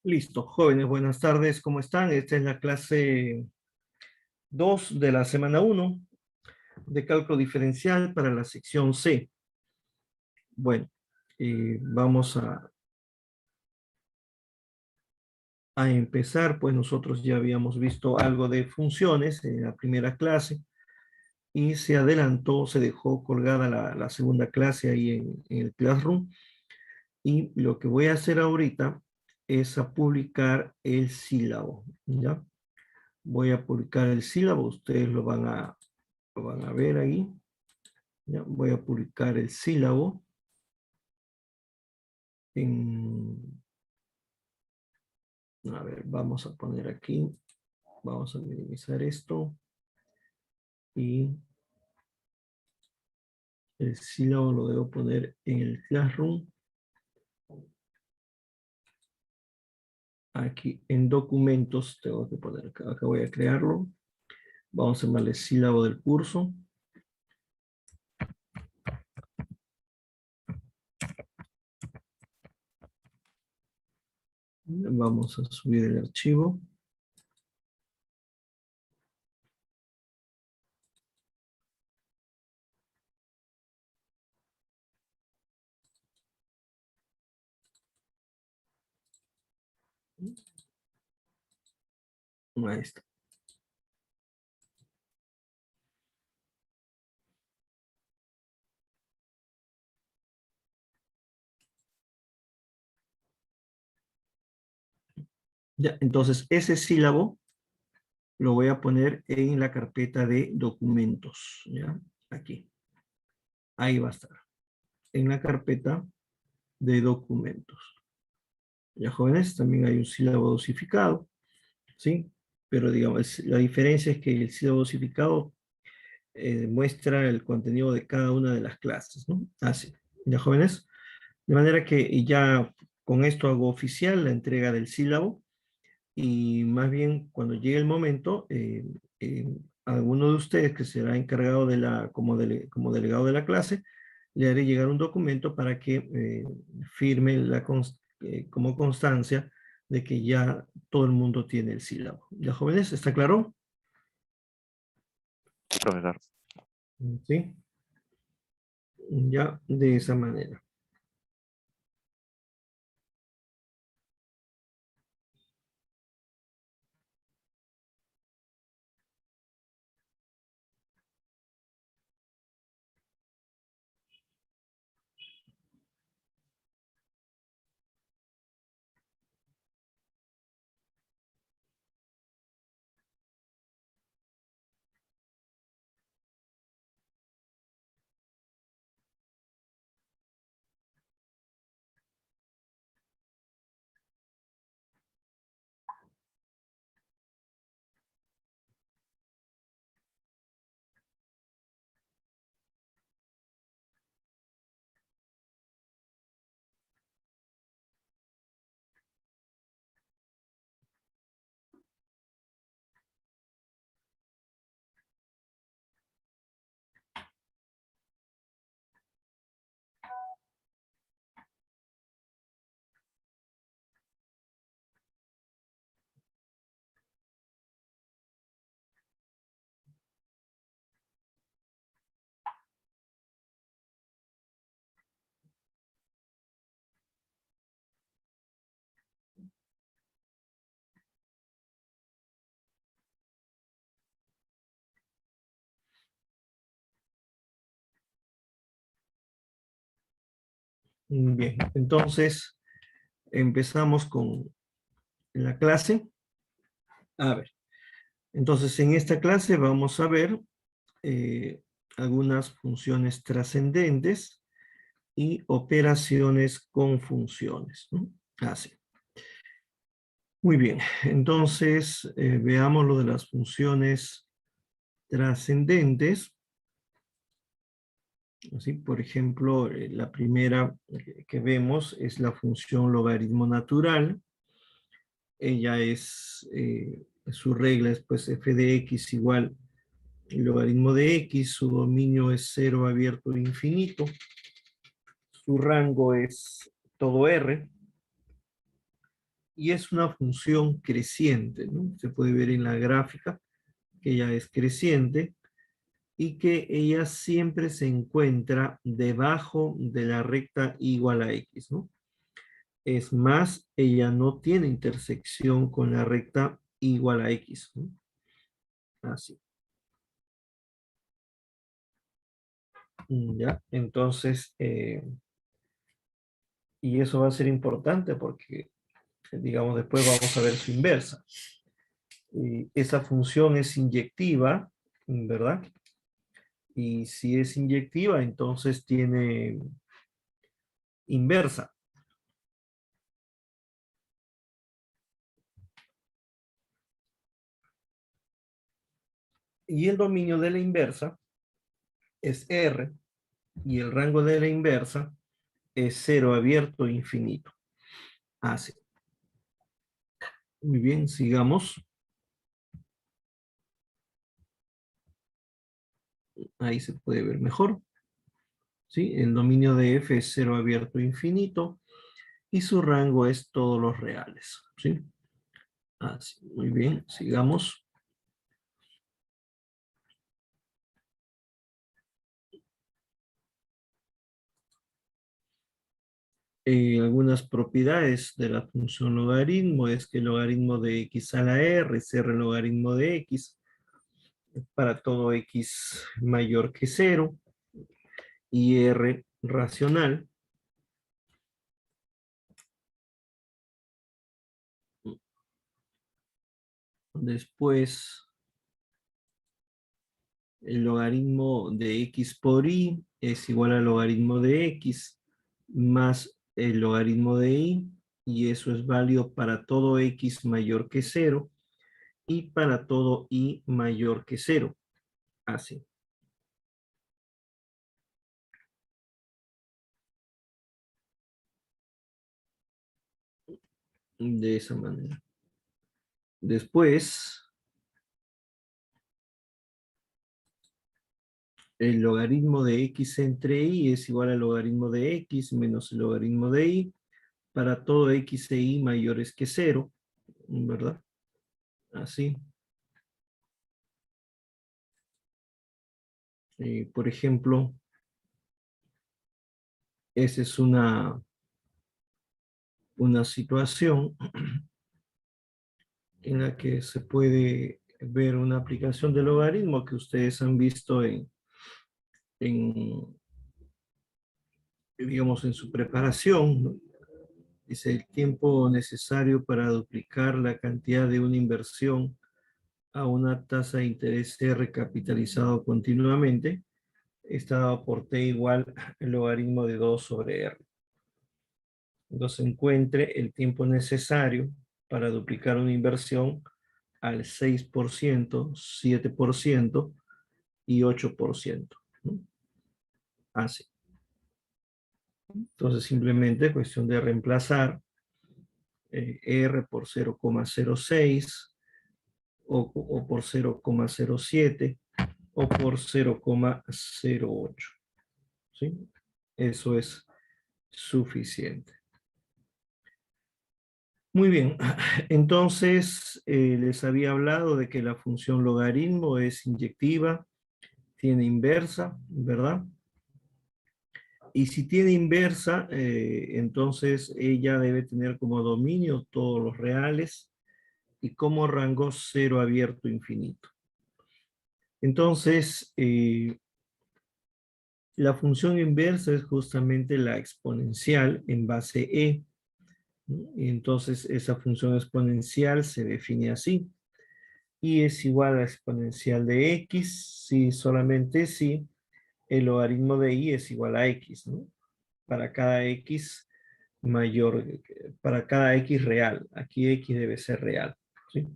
Listo, jóvenes, buenas tardes, ¿cómo están? Esta es la clase 2 de la semana uno de cálculo diferencial para la sección C. Bueno, vamos a empezar, pues nosotros ya habíamos visto algo de funciones en la primera clase y se adelantó, se dejó colgada la segunda clase ahí en el Classroom, y lo que voy a hacer ahorita es a publicar el sílabo, ¿ya? Voy a publicar el sílabo, ustedes lo van a ver ahí. Ya, voy a publicar el sílabo en, a ver, vamos a poner aquí, vamos a minimizar esto y el sílabo lo debo poner en el Classroom. Aquí en documentos tengo que poner acá voy a crearlo. Vamos a llamarle sílabo del curso. Vamos a subir el archivo. Ahí está. Ya, entonces ese sílabo lo voy a poner en la carpeta de documentos. ¿Ya? Aquí. Ahí va a estar. En la carpeta de documentos. Ya, jóvenes, también hay un sílabo dosificado, ¿sí? Pero digamos, la diferencia es que el sílabo dosificado muestra el contenido de cada una de las clases, ¿no? Así, ya, jóvenes. De manera que ya con esto hago oficial la entrega del sílabo, y más bien cuando llegue el momento, eh, alguno de ustedes que será encargado como delegado de la clase, le haré llegar un documento para que firme como constancia de que ya todo el mundo tiene el sílabo. ¿Ya, jóvenes? ¿Está claro? Profesor. Sí. Ya, de esa manera. Bien, entonces empezamos con la clase. A ver, entonces en esta clase vamos a ver eh, algunas funciones trascendentes y operaciones con funciones, ¿no? Así. Muy bien, entonces veamos lo de las funciones trascendentes. Así, por ejemplo, la primera que vemos es la función logaritmo natural. Ella su regla es pues f de x igual el logaritmo de x, su dominio es 0 abierto e infinito, su rango es todo R, y es una función creciente, ¿no? Se puede ver en la gráfica que ella es creciente y que ella siempre se encuentra debajo de la recta igual a X, ¿no? Es más, ella no tiene intersección con la recta igual a X, ¿no? Así. ¿Ya? Entonces, y eso va a ser importante porque, digamos, después vamos a ver su inversa. Esa función es inyectiva, ¿verdad? Y si es inyectiva, entonces tiene inversa. Y el dominio de la inversa es R, y el rango de la inversa es 0 abierto infinito. Así. Muy bien, sigamos. Ahí se puede ver mejor. ¿Sí? El dominio de F es 0 abierto infinito y su rango es todos los reales. ¿Sí? Así. Muy bien, sigamos. Algunas propiedades de la función logaritmo es que el logaritmo de x a la r es r logaritmo de x para todo x mayor que 0 y r racional. Después, el logaritmo de x por y es igual al logaritmo de x más el logaritmo de y eso es válido para todo x mayor que 0 y para todo y mayor que 0. Así. De esa manera. Después, el logaritmo de x entre y es igual al logaritmo de x menos el logaritmo de y para todo x e y mayores que 0, ¿verdad? Así. Por ejemplo, esa es una situación en la que se puede ver una aplicación de logaritmo que ustedes han visto en digamos, en su preparación, ¿no? Dice, el tiempo necesario para duplicar la cantidad de una inversión a una tasa de interés recapitalizado continuamente está dado por t igual el logaritmo de 2 sobre r. Entonces encuentre el tiempo necesario para duplicar una inversión al 6%, 7% y 8%, ¿no? Así. Entonces simplemente cuestión de reemplazar R por 0,06 o por 0,07 o por 0,08. ¿Sí? Eso es suficiente. Muy bien, entonces les había hablado de que la función logaritmo es inyectiva, tiene inversa, ¿verdad? Y si tiene inversa, entonces ella debe tener como dominio todos los reales y como rango 0 abierto infinito. Entonces, la función inversa es justamente la exponencial en base E, ¿no? Y entonces esa función exponencial se define así. Y es igual a la exponencial de X si solamente si el logaritmo de Y es igual a X, ¿no? Para cada X mayor, para cada X real. Aquí X debe ser real, ¿sí?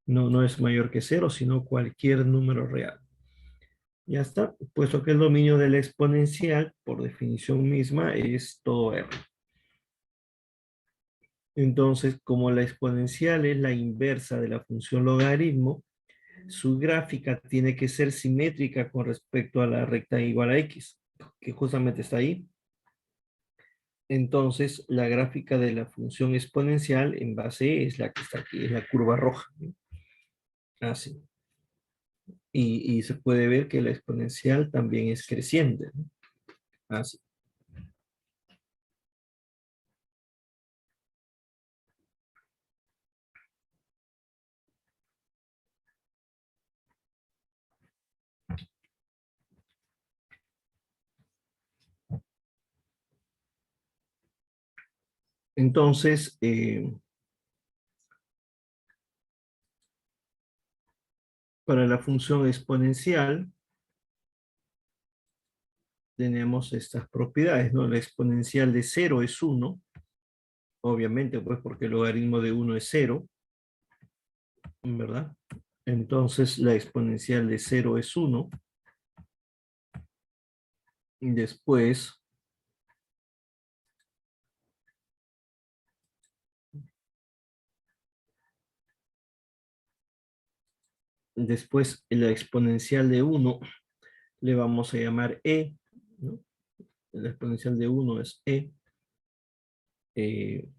No es mayor que 0, sino cualquier número real. Ya está, puesto que el dominio de la exponencial, por definición misma, es todo R. Entonces, como la exponencial es la inversa de la función logaritmo, su gráfica tiene que ser simétrica con respecto a la recta igual a X, que justamente está ahí. Entonces, la gráfica de la función exponencial en base E es la que está aquí, es la curva roja, ¿no? Así. Y se puede ver que la exponencial también es creciente, ¿no? Así. Entonces, para la función exponencial, tenemos estas propiedades, ¿no? La exponencial de 0 es 1, obviamente, pues porque el logaritmo de 1 es 0, ¿verdad? Entonces, la exponencial de 0 es 1. Y después, la exponencial de 1 le vamos a llamar e, ¿no? La exponencial de 1 es e.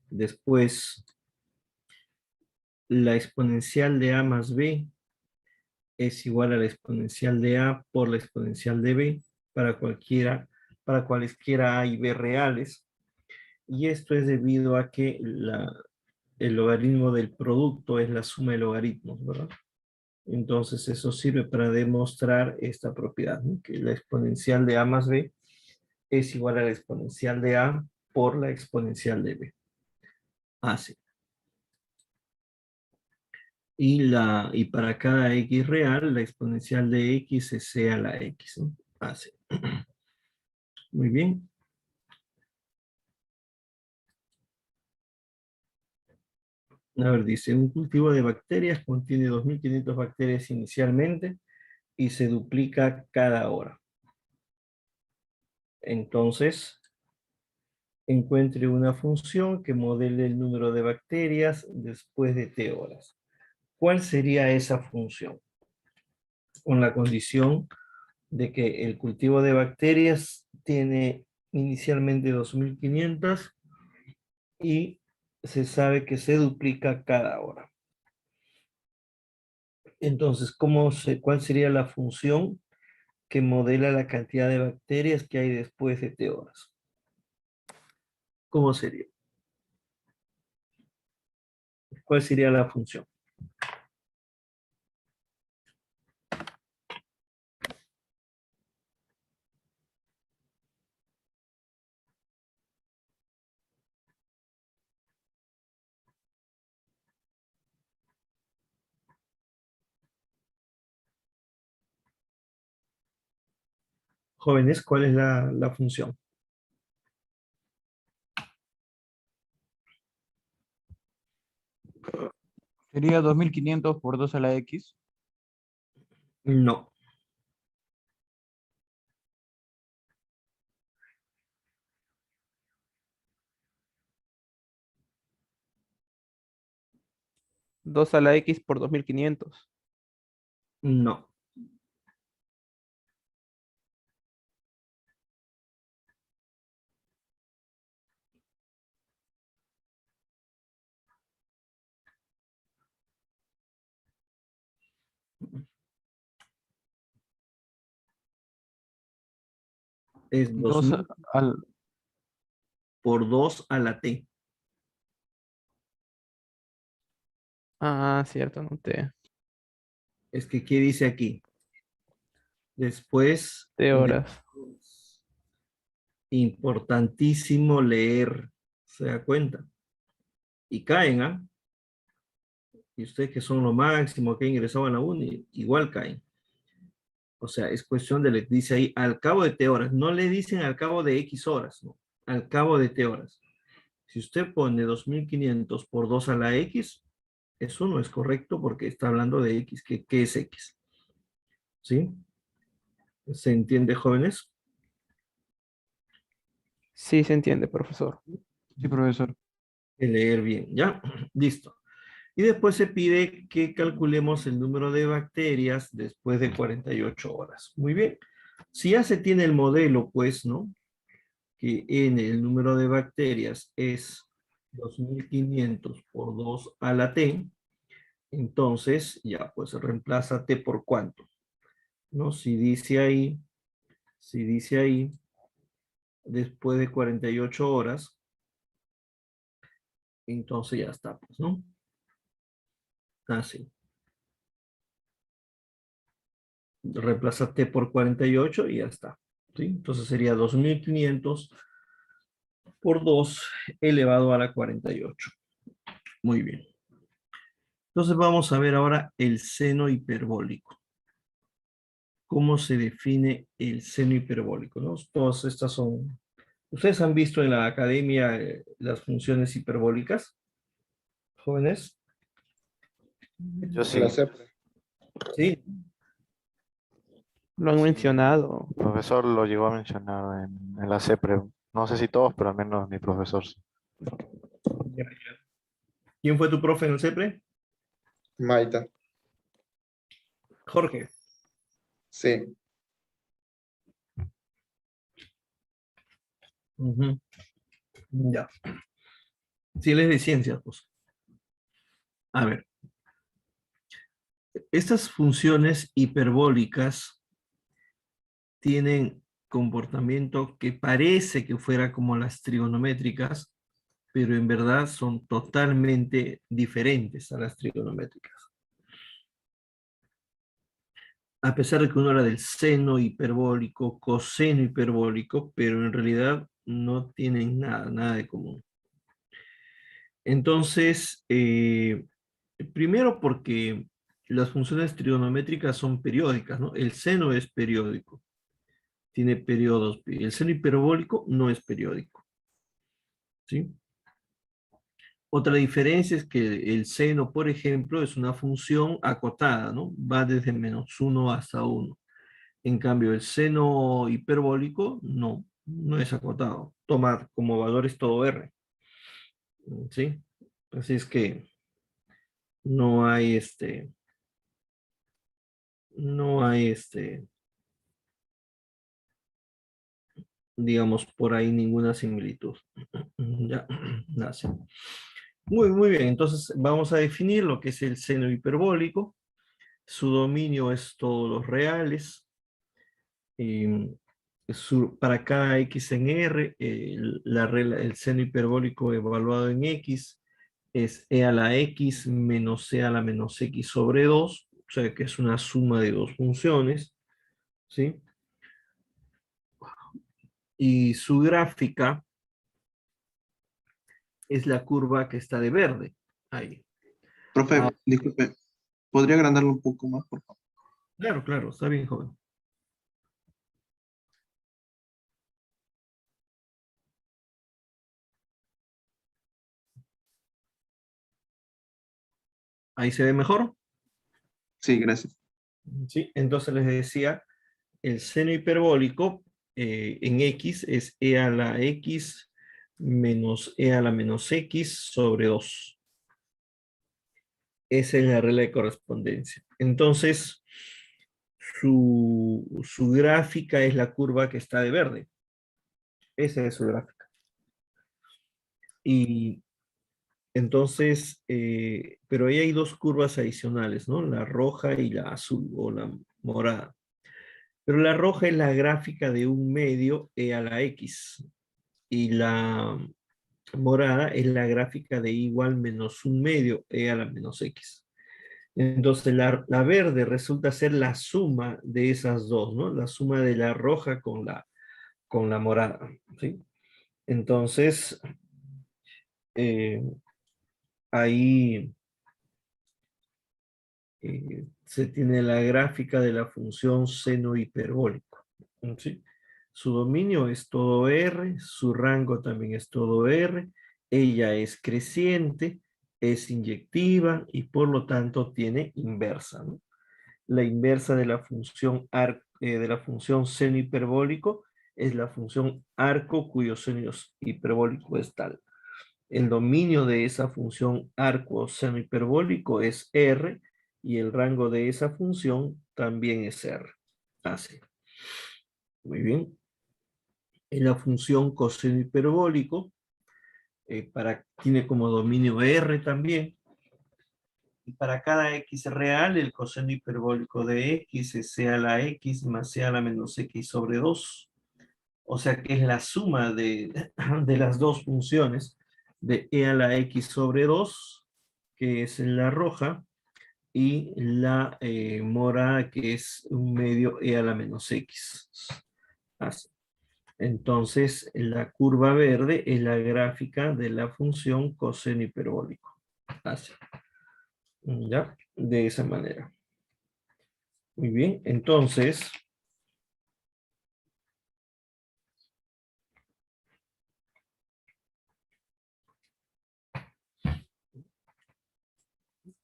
Después, la exponencial de a más b es igual a la exponencial de a por la exponencial de b para cualesquiera a y b reales. Y esto es debido a que el logaritmo del producto es la suma de logaritmos, ¿verdad? Entonces eso sirve para demostrar esta propiedad, ¿no? Que la exponencial de a más b es igual a la exponencial de a por la exponencial de b. Así. Y para cada x real, la exponencial de x es c a la x, ¿no? Así. Muy bien. A ver, dice, un cultivo de bacterias contiene 2.500 bacterias inicialmente y se duplica cada hora. Entonces, encuentre una función que modele el número de bacterias después de t horas. ¿Cuál sería esa función? Con la condición de que el cultivo de bacterias tiene inicialmente 2.500 y se sabe que se duplica cada hora. Entonces, ¿cuál sería la función que modela la cantidad de bacterias que hay después de t horas? ¿Cómo sería? ¿Cuál sería la función? Jóvenes, ¿cuál es la función? Sería 2500 por 2 a la X. No. Dos a la X por 2500. No. Es 2 2000 al... por 2 a la t. Ah, cierto, no te. Es que, ¿qué dice aquí? Después De de... horas. Importantísimo leer, ¿se da cuenta? Y caen, ¿ah? Y ustedes que son lo máximo que ingresaban a la uni, igual caen. O sea, es cuestión de, le dice ahí, al cabo de t horas. No le dicen al cabo de x horas, ¿no? Al cabo de t horas. Si usted pone 2.500 por 2 a la x, eso no es correcto porque está hablando de x. ¿Qué es x? ¿Sí? ¿Se entiende, jóvenes? Sí, se entiende, profesor. Sí, profesor. De leer bien, ¿ya? Listo. Y después se pide que calculemos el número de bacterias después de 48 horas. Muy bien. Si ya se tiene el modelo, pues, ¿no? que n, el número de bacterias, es 2500 por 2 a la t, entonces ya pues reemplaza t por cuánto, ¿no? Si dice ahí, después de 48 horas, entonces ya está, pues, ¿no? Así. Reemplaza t por 48 y ya está, ¿sí? Entonces sería 2500 por 2 elevado a la 48. Muy bien. Entonces vamos a ver ahora el seno hiperbólico. ¿Cómo se define el seno hiperbólico, no? Todas estas son... ¿Ustedes han visto en la academia las funciones hiperbólicas, jóvenes? Yo En sí. la CEPRE. Sí. Lo han Sí, mencionado. el profesor lo llegó a mencionar en la CEPRE. No sé si todos, pero al menos mi profesor sí. ¿Quién fue tu profe en el CEPRE? Maita. Jorge. Sí. Ujú. Ya. Si él es de ciencias, pues. A ver. Estas funciones hiperbólicas tienen comportamiento que parece que fuera como las trigonométricas, pero en verdad son totalmente diferentes a las trigonométricas. A pesar de que uno era del seno hiperbólico, coseno hiperbólico, pero en realidad no tienen nada de común. Entonces, primero porque las funciones trigonométricas son periódicas, ¿no? El seno es periódico, tiene periodos. El seno hiperbólico no es periódico, ¿sí? Otra diferencia es que el seno, por ejemplo, es una función acotada, ¿no? Va desde -1 hasta 1. En cambio, el seno hiperbólico no es acotado. Toma como valores todo R, ¿sí? Así es que no hay digamos, por ahí ninguna similitud. Ya, nace. Muy bien, entonces vamos a definir lo que es el seno hiperbólico. Su dominio es todos los reales. Para cada x en R, el seno hiperbólico evaluado en x es e a la x menos e a la menos x sobre 2, o sea que es una suma de dos funciones, ¿sí? Y su gráfica es la curva que está de verde, ahí. Ah, Profe, disculpe, ¿podría agrandarlo un poco más, por favor? claro, está bien, joven. Ahí se ve mejor. Sí, gracias. Sí, entonces les decía, el seno hiperbólico en x es e a la x menos e a la menos x sobre 2. Esa es la regla de correspondencia. Entonces, su gráfica es la curva que está de verde. Esa es su gráfica. Y entonces, pero ahí hay dos curvas adicionales, ¿no? La roja y la azul o la morada. Pero la roja es la gráfica de un medio e a la x. Y la morada es la gráfica de igual menos un medio e a la menos x. Entonces la verde resulta ser la suma de esas dos, ¿no? La suma de la roja con la morada, ¿sí? Entonces, eh, ahí se tiene la gráfica de la función seno hiperbólico, ¿sí? Su dominio es todo R, su rango también es todo R, ella es creciente, es inyectiva y por lo tanto tiene inversa, ¿no? La inversa de la función seno hiperbólico es la función arco cuyo seno hiperbólico es tal. El dominio de esa función arco seno hiperbólico es R y el rango de esa función también es R. Así. Muy bien. en la función coseno hiperbólico, tiene como dominio R también. Y para cada x real, el coseno hiperbólico de x es c a la x más c a la menos x sobre 2. O sea que es la suma de las dos funciones de e a la x sobre 2, que es la roja, y la morada, que es un medio e a la menos x. Así. Entonces, la curva verde es la gráfica de la función coseno hiperbólico. Así. ¿Ya? De esa manera. Muy bien, entonces,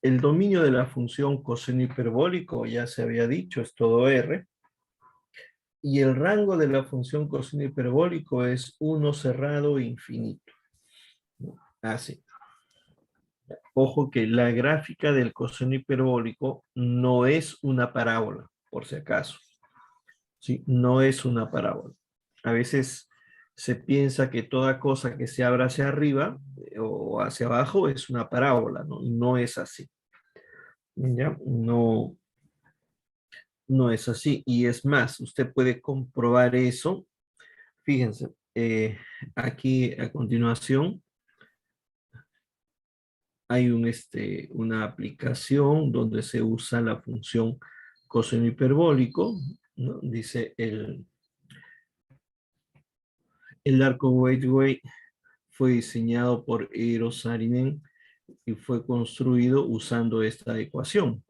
el dominio de la función coseno hiperbólico, ya se había dicho, es todo R. Y el rango de la función coseno hiperbólico es 1 cerrado e infinito. Así. Ojo que la gráfica del coseno hiperbólico no es una parábola, por si acaso. ¿Sí? No es una parábola. A veces se piensa que toda cosa que se abra hacia arriba o hacia abajo es una parábola, ¿no? No es así. ¿Ya? No, no es así. Y es más, usted puede comprobar eso. Fíjense, aquí a continuación hay una aplicación donde se usa la función coseno hiperbólico, ¿no? Dice el arco Gateway fue diseñado por Eero Saarinen y fue construido usando esta ecuación,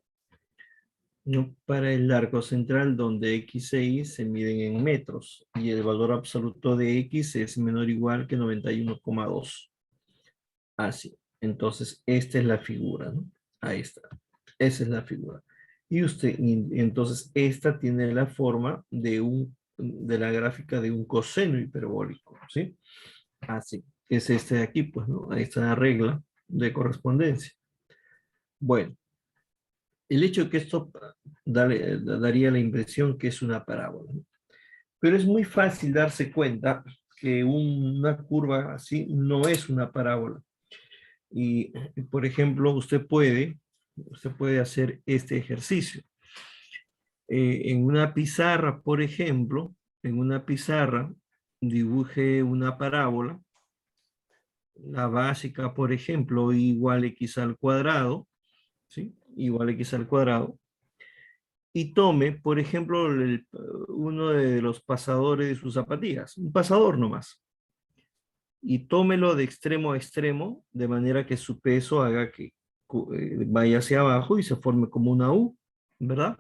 ¿no? Para el arco central donde x e y se miden en metros y el valor absoluto de x es menor o igual que 91,2. Así. Entonces, esta es la figura, ¿no? Ahí está. Esa es la figura. Entonces, esta tiene la forma de la gráfica de un coseno hiperbólico, ¿sí? Así. Es este de aquí, pues, ¿no? Ahí está la regla de correspondencia. Bueno, el hecho de que esto daría la impresión que es una parábola, ¿no? Pero es muy fácil darse cuenta que una curva así no es una parábola. Y, por ejemplo, usted puede hacer este ejercicio. En una pizarra, por ejemplo, en una pizarra, dibuje una parábola, la básica, por ejemplo, igual x al cuadrado, ¿sí? Igual x al cuadrado. Y tome, por ejemplo, uno de los pasadores de sus zapatillas, un pasador nomás. Y tómelo de extremo a extremo, de manera que su peso haga que vaya hacia abajo y se forme como una U, ¿verdad?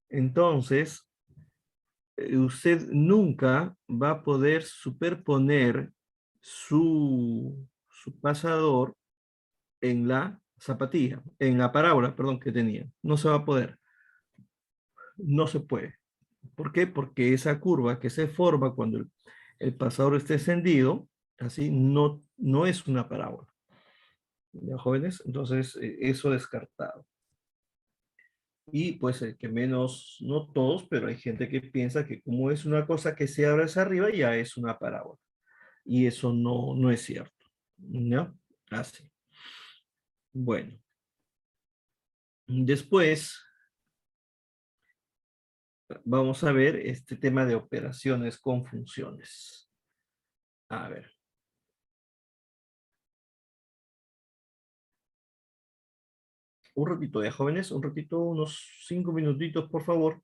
Entonces, usted nunca va a poder superponer su pasador en la zapatilla, en la parábola, perdón, que tenía. No se va a poder. No se puede. ¿Por qué? Porque esa curva que se forma cuando el pasador esté encendido, así no es una parábola. ¿Ya, jóvenes? Entonces, eso descartado. Y pues el que menos, no todos, pero hay gente que piensa que como es una cosa que se abre hacia arriba, ya es una parábola. Y eso no es cierto. ¿No? Así. Bueno. Después vamos a ver este tema de operaciones con funciones. A ver. Un ratito de jóvenes, un ratito, unos 5 minutitos, por favor.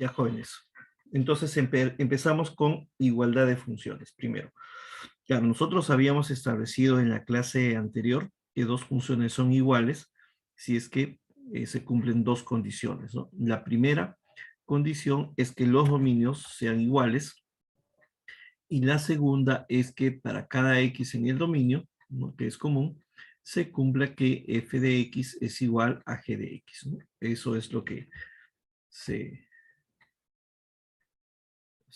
Ya, jóvenes. Entonces empezamos con igualdad de funciones primero. Claro, nosotros habíamos establecido en la clase anterior que dos funciones son iguales si es que se cumplen dos condiciones, ¿no? La primera condición es que los dominios sean iguales y la segunda es que para cada x en el dominio, ¿no?, que es común, se cumpla que f de x es igual a g de x, ¿no? Eso es lo que se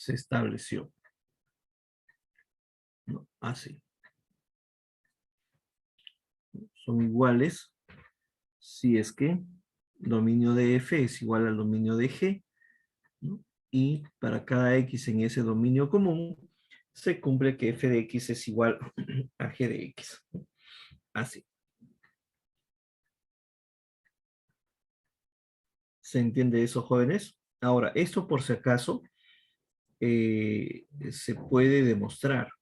estableció, ¿no? Así. Son iguales si es que dominio de f es igual al dominio de g, ¿no? Y para cada x en ese dominio común, se cumple que f de x es igual a g de x, ¿no? Así. ¿Se entiende eso, jóvenes? Ahora, esto por si acaso se puede demostrar,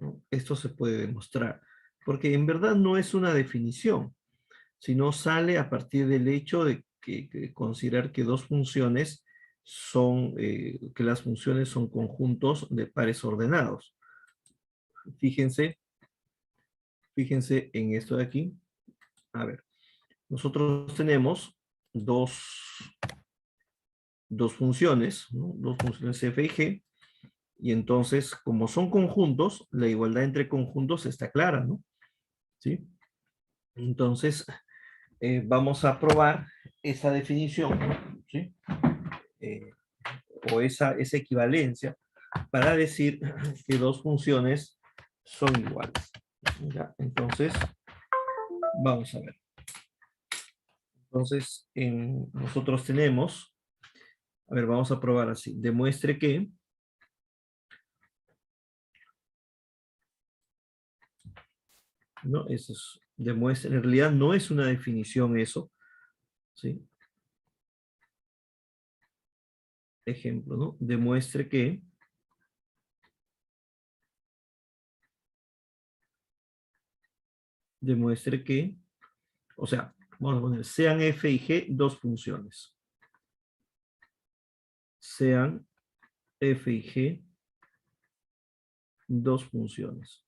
¿no? Esto se puede demostrar, porque en verdad no es una definición, sino sale a partir del hecho de que considerar que dos funciones son, que las funciones son conjuntos de pares ordenados. Fíjense en esto de aquí. A ver, nosotros tenemos dos funciones, ¿no? Dos funciones f y g, y entonces, como son conjuntos, la igualdad entre conjuntos está clara, ¿no? ¿Sí? Entonces, vamos a probar esa definición, ¿sí? O esa equivalencia para decir que dos funciones son iguales. ¿Ya? Entonces, vamos a ver. Entonces, nosotros tenemos, a ver, vamos a probar así. Demuestre que ¿no? Eso es, demuestra, en realidad no es una definición eso, ¿sí? Ejemplo, ¿no? Demuestre que o sea, vamos a poner, sean f y g dos funciones. Sean f y g dos funciones.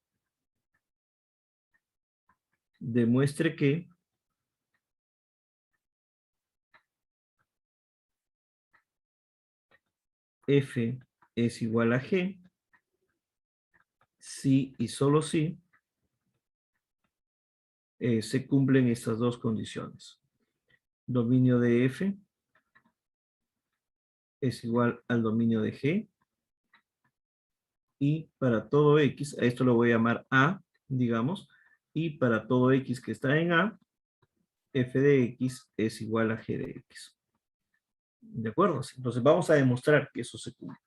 Demuestre que f es igual a g si y solo si se cumplen estas dos condiciones. Dominio de f es igual al dominio de g, y para todo x, a esto lo voy a llamar a, digamos, y para todo x que está en a, f de x es igual a g de x. ¿De acuerdo? Entonces vamos a demostrar que eso se cumple.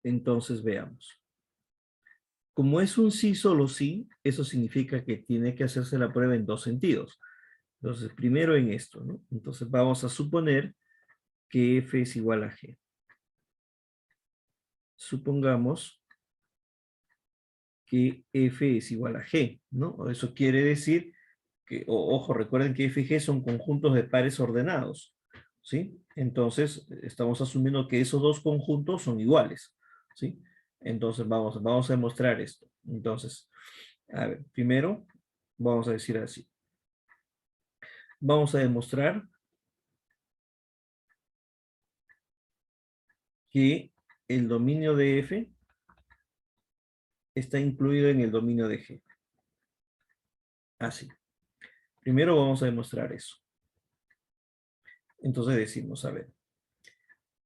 Entonces veamos. Como es un sí, solo sí, eso significa que tiene que hacerse la prueba en dos sentidos. Entonces, primero en esto, ¿no? Entonces vamos a suponer que f es igual a g. Supongamos que f es igual a g, ¿no? Eso quiere decir que, ojo, recuerden que f y g son conjuntos de pares ordenados, ¿sí? Entonces, estamos asumiendo que esos dos conjuntos son iguales, ¿sí? Entonces, vamos a demostrar esto. Entonces, a ver, primero, vamos a decir así. Vamos a demostrar que el dominio de f está incluido en el dominio de g. Así. Primero vamos a demostrar eso. Entonces decimos, a ver,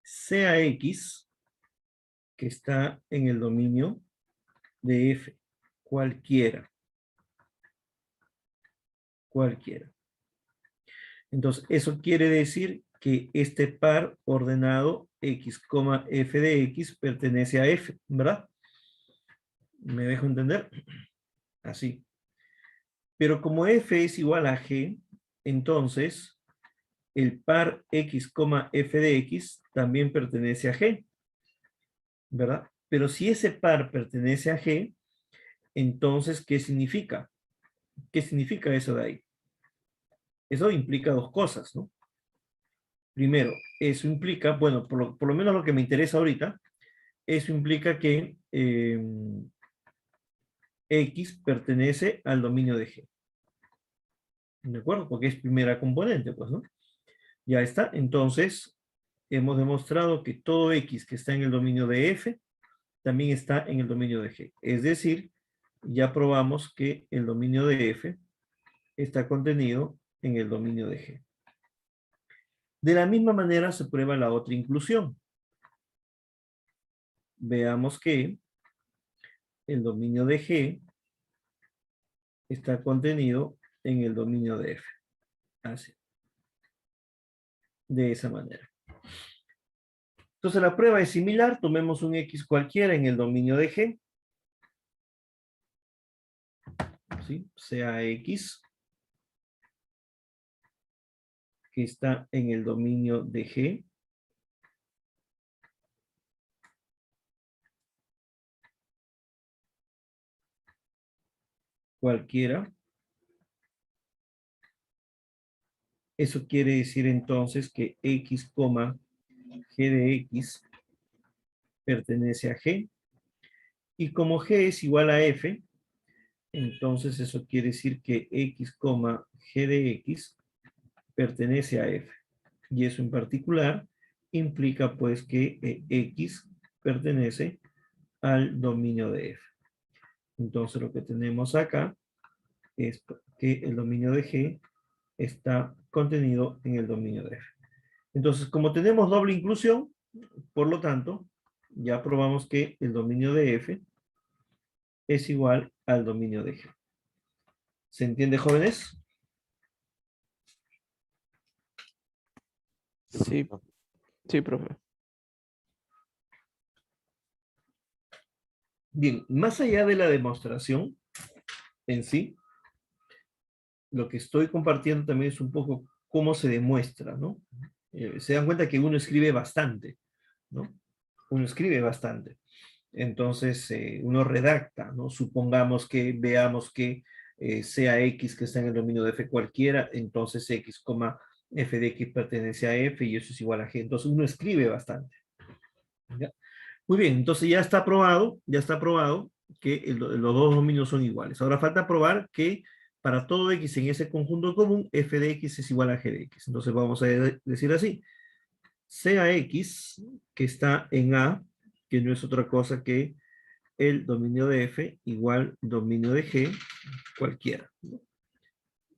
sea x que está en el dominio de f, cualquiera. Entonces, eso quiere decir que este par ordenado x, f de x pertenece a f, ¿verdad? ¿Me dejo entender? Así. Pero como f es igual a g, entonces el par x, f de x también pertenece a g, ¿verdad? Pero si ese par pertenece a g, entonces, ¿qué significa? ¿Qué significa eso de ahí? Eso implica dos cosas, ¿no? Primero, eso implica, bueno, por lo menos lo que me interesa ahorita, eso implica que X pertenece al dominio de G. ¿De acuerdo? Porque es primera componente, pues, ¿no? Ya está. Entonces, hemos demostrado que todo X que está en el dominio de F también está en el dominio de G. Es decir, ya probamos que el dominio de F está contenido en el dominio de G. De la misma manera se prueba la otra inclusión. Veamos que el dominio de G está contenido en el dominio de F. Así. De esa manera. Entonces la prueba es similar. Tomemos un X cualquiera en el dominio de G. ¿Sí? Sea X que está en el dominio de G. Cualquiera. Eso quiere decir entonces que X, G de X pertenece a G. Y como G es igual a F, entonces eso quiere decir que X, G de X pertenece a F. Y eso en particular implica pues que X pertenece al dominio de F. Entonces lo que tenemos acá es que el dominio de G está contenido en el dominio de F. Entonces, como tenemos doble inclusión, por lo tanto, ya probamos que el dominio de F es igual al dominio de G. ¿Se entiende, jóvenes? Sí, sí, profe. Bien, más allá de la demostración en sí, lo que estoy compartiendo también es un poco cómo se demuestra, ¿no? Se dan cuenta que uno escribe bastante, ¿no? Uno escribe bastante. Entonces, uno redacta, ¿no? Supongamos que veamos que sea X que está en el dominio de F cualquiera, entonces X, F de X pertenece a F y eso es igual a G. Entonces, uno escribe bastante. ¿Ya? Muy bien, entonces ya está probado que los dos dominios son iguales. Ahora falta probar que para todo X en ese conjunto común, F de X es igual a G de X. Entonces vamos a decir así. Sea X que está en A, que no es otra cosa que el dominio de F igual dominio de G cualquiera.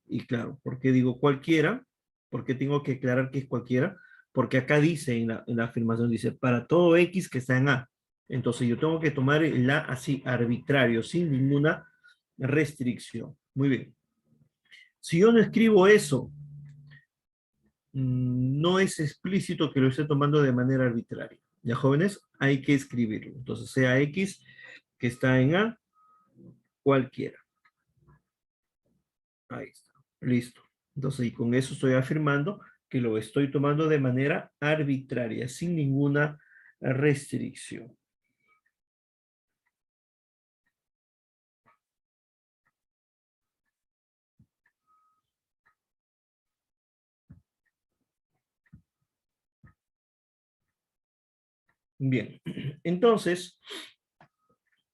Y claro, ¿por qué digo cualquiera? ¿Por qué tengo que aclarar que es cualquiera? Porque acá dice en la afirmación, dice, para todo X que está en A. Entonces yo tengo que tomar el A así arbitrario, sin ninguna restricción. Muy bien. Si yo no escribo eso, no es explícito que lo esté tomando de manera arbitraria. Ya, jóvenes, hay que escribirlo. Entonces, sea X que está en A, cualquiera. Ahí está. Listo. Entonces, y con eso estoy afirmando que lo estoy tomando de manera arbitraria, sin ninguna restricción. Bien. Entonces,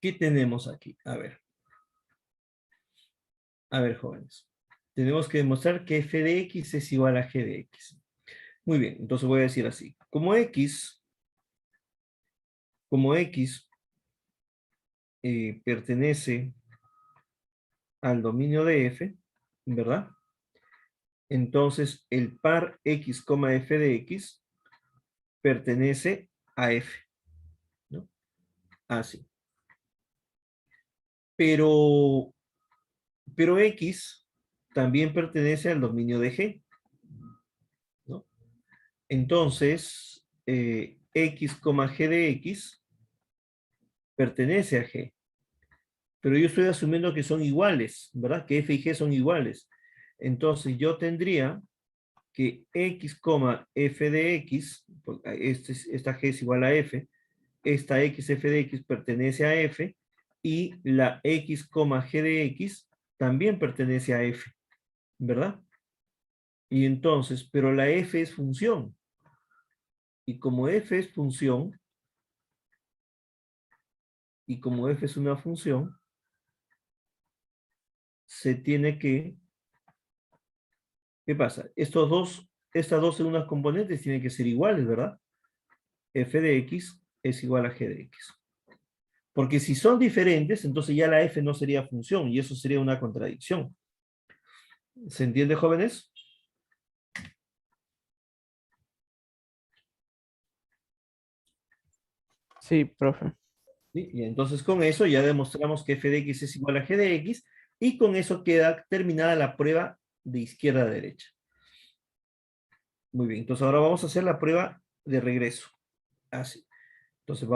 ¿qué tenemos aquí? A ver. A ver, jóvenes. Tenemos que demostrar que f de x es igual a g de x. Muy bien, entonces voy a decir así. Como x pertenece al dominio de f, ¿verdad? Entonces el par x, f de x pertenece a f, ¿no? Así. Pero x también pertenece al dominio de g, ¿no? Entonces, x, g de x pertenece a g. Pero yo estoy asumiendo que son iguales, ¿verdad? Que f y g son iguales. Entonces yo tendría que x, f de x, esta g es igual a f, esta x, f de x pertenece a f, y la x, g de x también pertenece a f, ¿verdad? Y entonces, pero la f es función. Y como f es función, y como f es una función, se tiene que, ¿qué pasa? Estas dos segundas componentes tienen que ser iguales, ¿verdad? F de x es igual a g de x. Porque si son diferentes, entonces ya la f no sería función, y eso sería una contradicción. ¿Se entiende, jóvenes? Sí, profe. ¿Sí? Y entonces con eso ya demostramos que f de x es igual a g de x, y con eso queda terminada la prueba de izquierda a derecha. Muy bien, entonces ahora vamos a hacer la prueba de regreso. Así. Entonces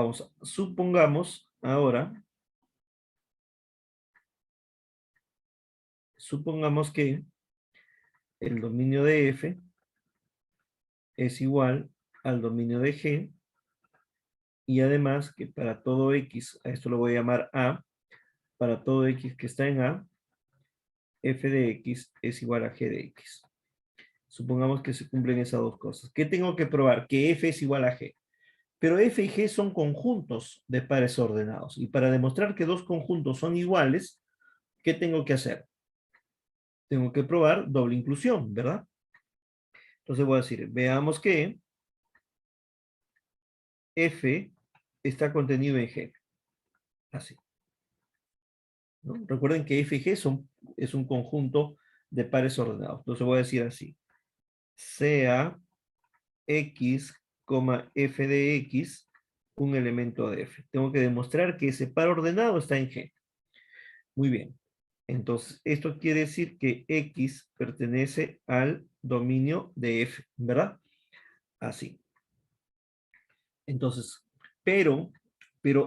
supongamos que el dominio de f es igual al dominio de g, y además que para todo x, a esto lo voy a llamar a, para todo x que está en a, f de x es igual a g de x. Supongamos que se cumplen esas dos cosas. ¿Qué tengo que probar? Que f es igual a g. Pero f y g son conjuntos de pares ordenados. Y para demostrar que dos conjuntos son iguales, ¿qué tengo que hacer? Tengo que probar doble inclusión, ¿verdad? Entonces voy a decir, veamos que f está contenido en g. Así. ¿No? Recuerden que f y g es un conjunto de pares ordenados. Entonces voy a decir así. Sea x, f de x un elemento de f. Tengo que demostrar que ese par ordenado está en g. Muy bien. Entonces, esto quiere decir que x pertenece al dominio de f, ¿verdad? Así. Entonces, pero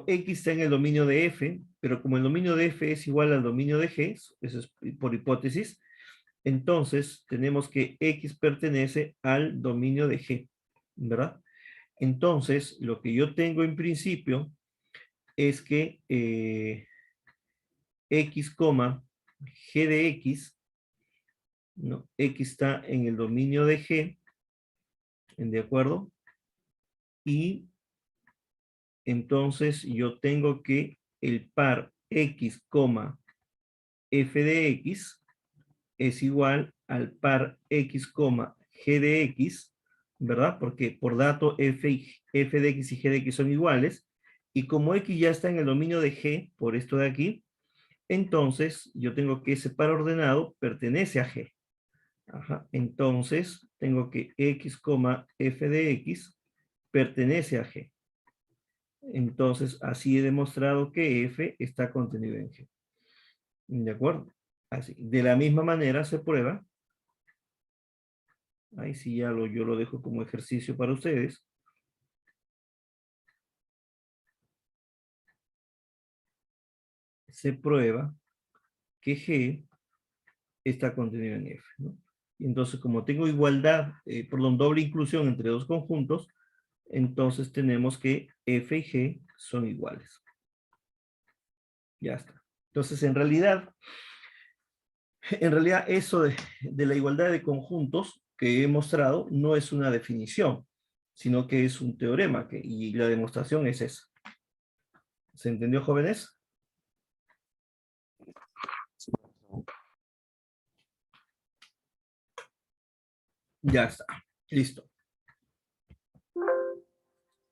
x está en el dominio de f, pero como el dominio de f es igual al dominio de g, eso es por hipótesis, entonces tenemos que x pertenece al dominio de g, ¿verdad? Entonces, lo que yo tengo en principio es que x, g de x, ¿no? X está en el dominio de g, ¿de acuerdo? Y entonces yo tengo que el par x, f de x es igual al par x, g de x, ¿verdad? Porque por dato f de x y g de x son iguales, y como x ya está en el dominio de g, por esto de aquí, entonces yo tengo que ese par ordenado pertenece a g. Ajá. Entonces tengo que x, f de x pertenece a g. Entonces así he demostrado que f está contenido en g. ¿De acuerdo? Así. De la misma manera se prueba. Ahí sí ya yo lo dejo como ejercicio para ustedes. Se prueba que g está contenido en f, ¿no? Y entonces, como tengo igualdad, doble inclusión entre dos conjuntos, entonces tenemos que f y g son iguales. Ya está. Entonces, en realidad eso de la igualdad de conjuntos que he mostrado no es una definición, sino que es un teorema, y la demostración es esa. ¿Se entendió, jóvenes? Ya está. Listo.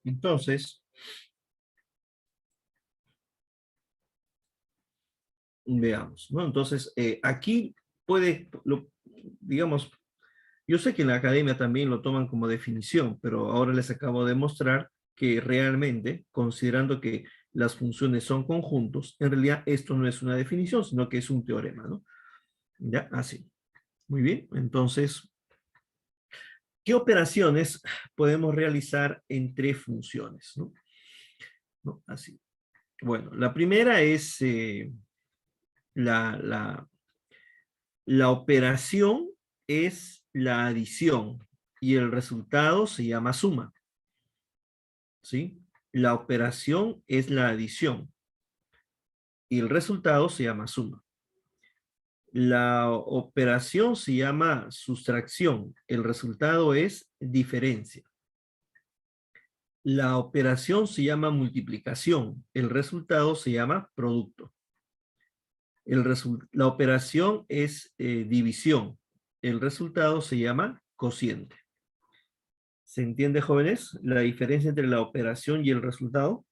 Entonces, veamos, ¿no? Entonces, aquí digamos, yo sé que en la academia también lo toman como definición, pero ahora les acabo de mostrar que realmente, considerando que las funciones son conjuntos, en realidad esto no es una definición, sino que es un teorema, ¿no? Ya, así. Muy bien, entonces, ¿qué operaciones podemos realizar entre funciones? ¿No? Así. Bueno, la primera es la operación es la adición y el resultado se llama suma. ¿Sí? La operación es la adición y el resultado se llama suma. La operación se llama sustracción, el resultado es diferencia. La operación se llama multiplicación. El resultado se llama producto. La operación es división. El resultado se llama cociente. ¿Se entiende, jóvenes? La diferencia entre la operación y el resultado.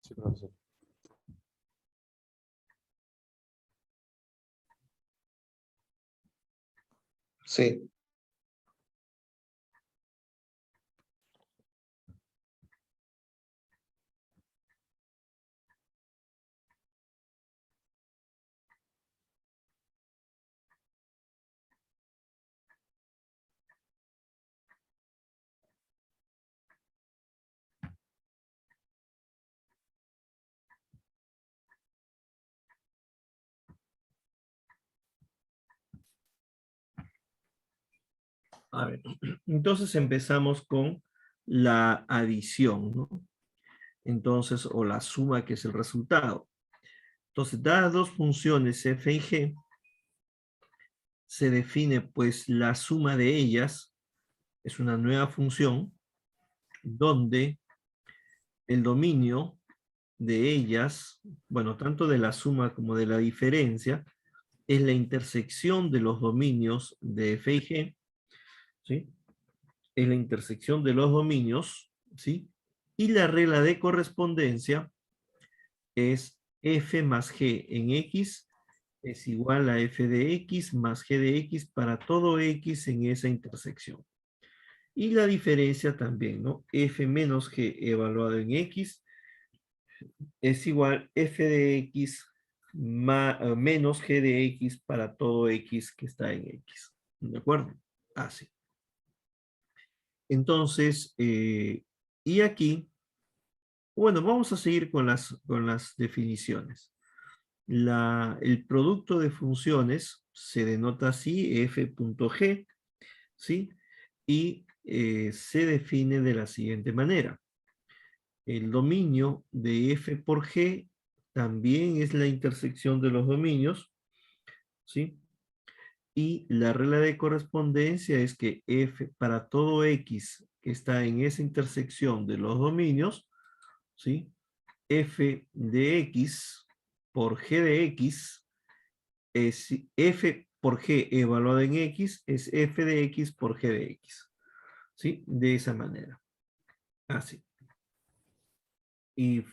Sí, profesor. Sí. A ver, entonces empezamos con la adición, ¿no? Entonces, o la suma, que es el resultado. Entonces, dadas dos funciones f y g, se define pues la suma de ellas, es una nueva función, donde el dominio de ellas, bueno, tanto de la suma como de la diferencia, es la intersección de los dominios de f y g, ¿sí? Es la intersección de los dominios, ¿sí? Y la regla de correspondencia es f más g en x es igual a f de x más g de x para todo x en esa intersección. Y la diferencia también, ¿no? F menos g evaluado en x es igual f de x menos g de x para todo x que está en x. ¿De acuerdo? Así. Entonces, y aquí, bueno, vamos a seguir con las definiciones. El producto de funciones se denota así, f.g, ¿sí? Y se define de la siguiente manera. El dominio de f por g también es la intersección de los dominios, ¿sí? Y la regla de correspondencia es que f para todo x que está en esa intersección de los dominios, ¿sí? F de x por g de x es f por g evaluado en x es f de x por g de x, ¿sí? De esa manera. Así. Y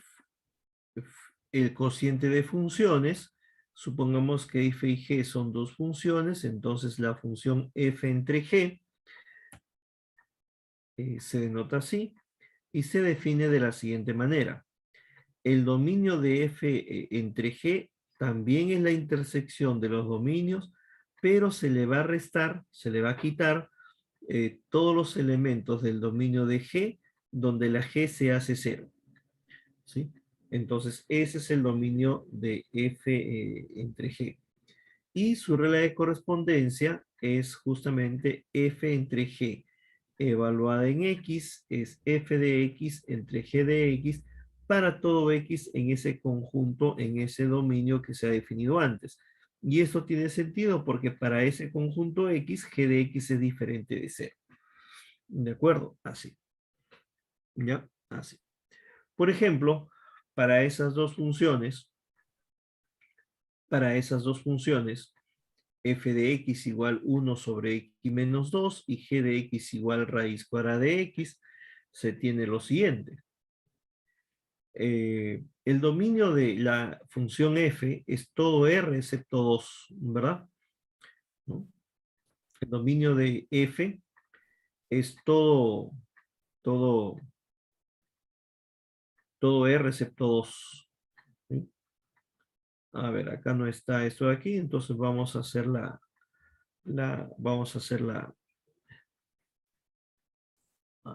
el cociente de funciones, supongamos que f y g son dos funciones, entonces la función f entre g se denota así y se define de la siguiente manera. El dominio de f entre g también es la intersección de los dominios, pero se le va a restar, se le va a quitar todos los elementos del dominio de g donde la g se hace cero, ¿sí? Entonces, ese es el dominio de f entre g. Y su regla de correspondencia es justamente f entre g evaluada en x es f de x entre g de x para todo x en ese conjunto, en ese dominio que se ha definido antes. Y esto tiene sentido porque para ese conjunto x, g de x es diferente de 0. ¿De acuerdo? Así. ¿Ya? Así. Por ejemplo, para esas dos funciones, f de x igual 1 sobre x menos 2 y g de x igual raíz cuadrada de x, se tiene lo siguiente. El dominio de la función f es todo r excepto 2, ¿verdad? ¿No? El dominio de f es todo r excepto 2. ¿Sí? A ver, acá no está esto de aquí, entonces vamos a hacer a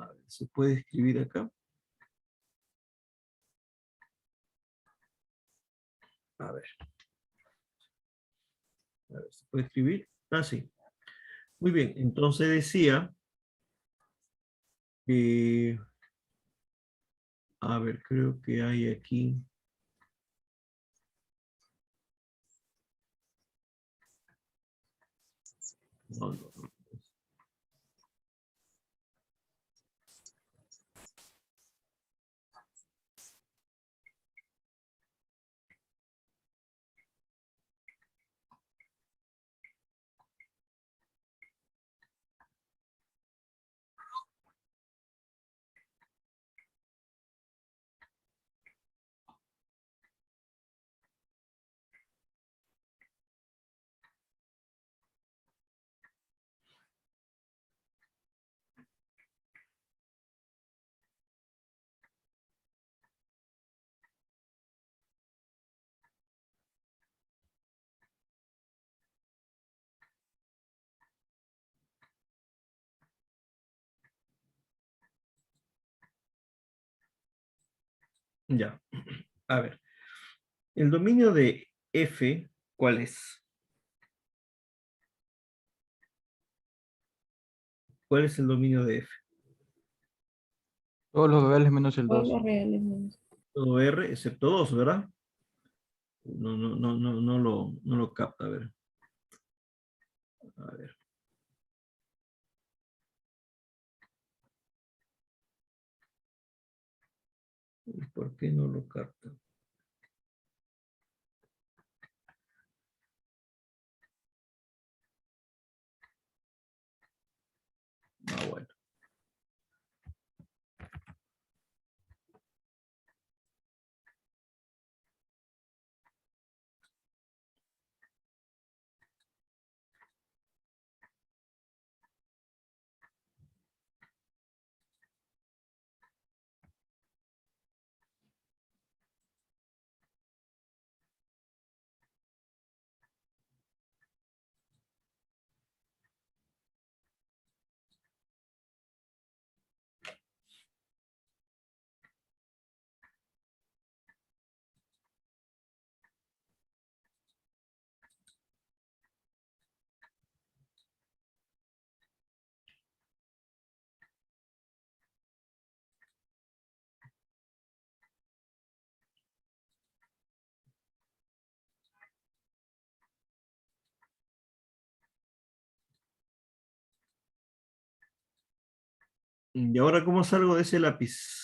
ver, ¿se puede escribir acá? A ver, ¿se puede escribir? Ah, sí. Muy bien, entonces decía que, a ver, creo que hay aquí. No. Ya. A ver. El dominio de F, ¿cuál es? ¿Cuál es el dominio de F? Todos los reales menos el Todos 2. los reales menos. Todo R excepto 2, ¿verdad? No lo capta. A ver. A ver. ¿Por qué no lo capta? Ah, bueno. ¿Y ahora cómo salgo de ese lápiz?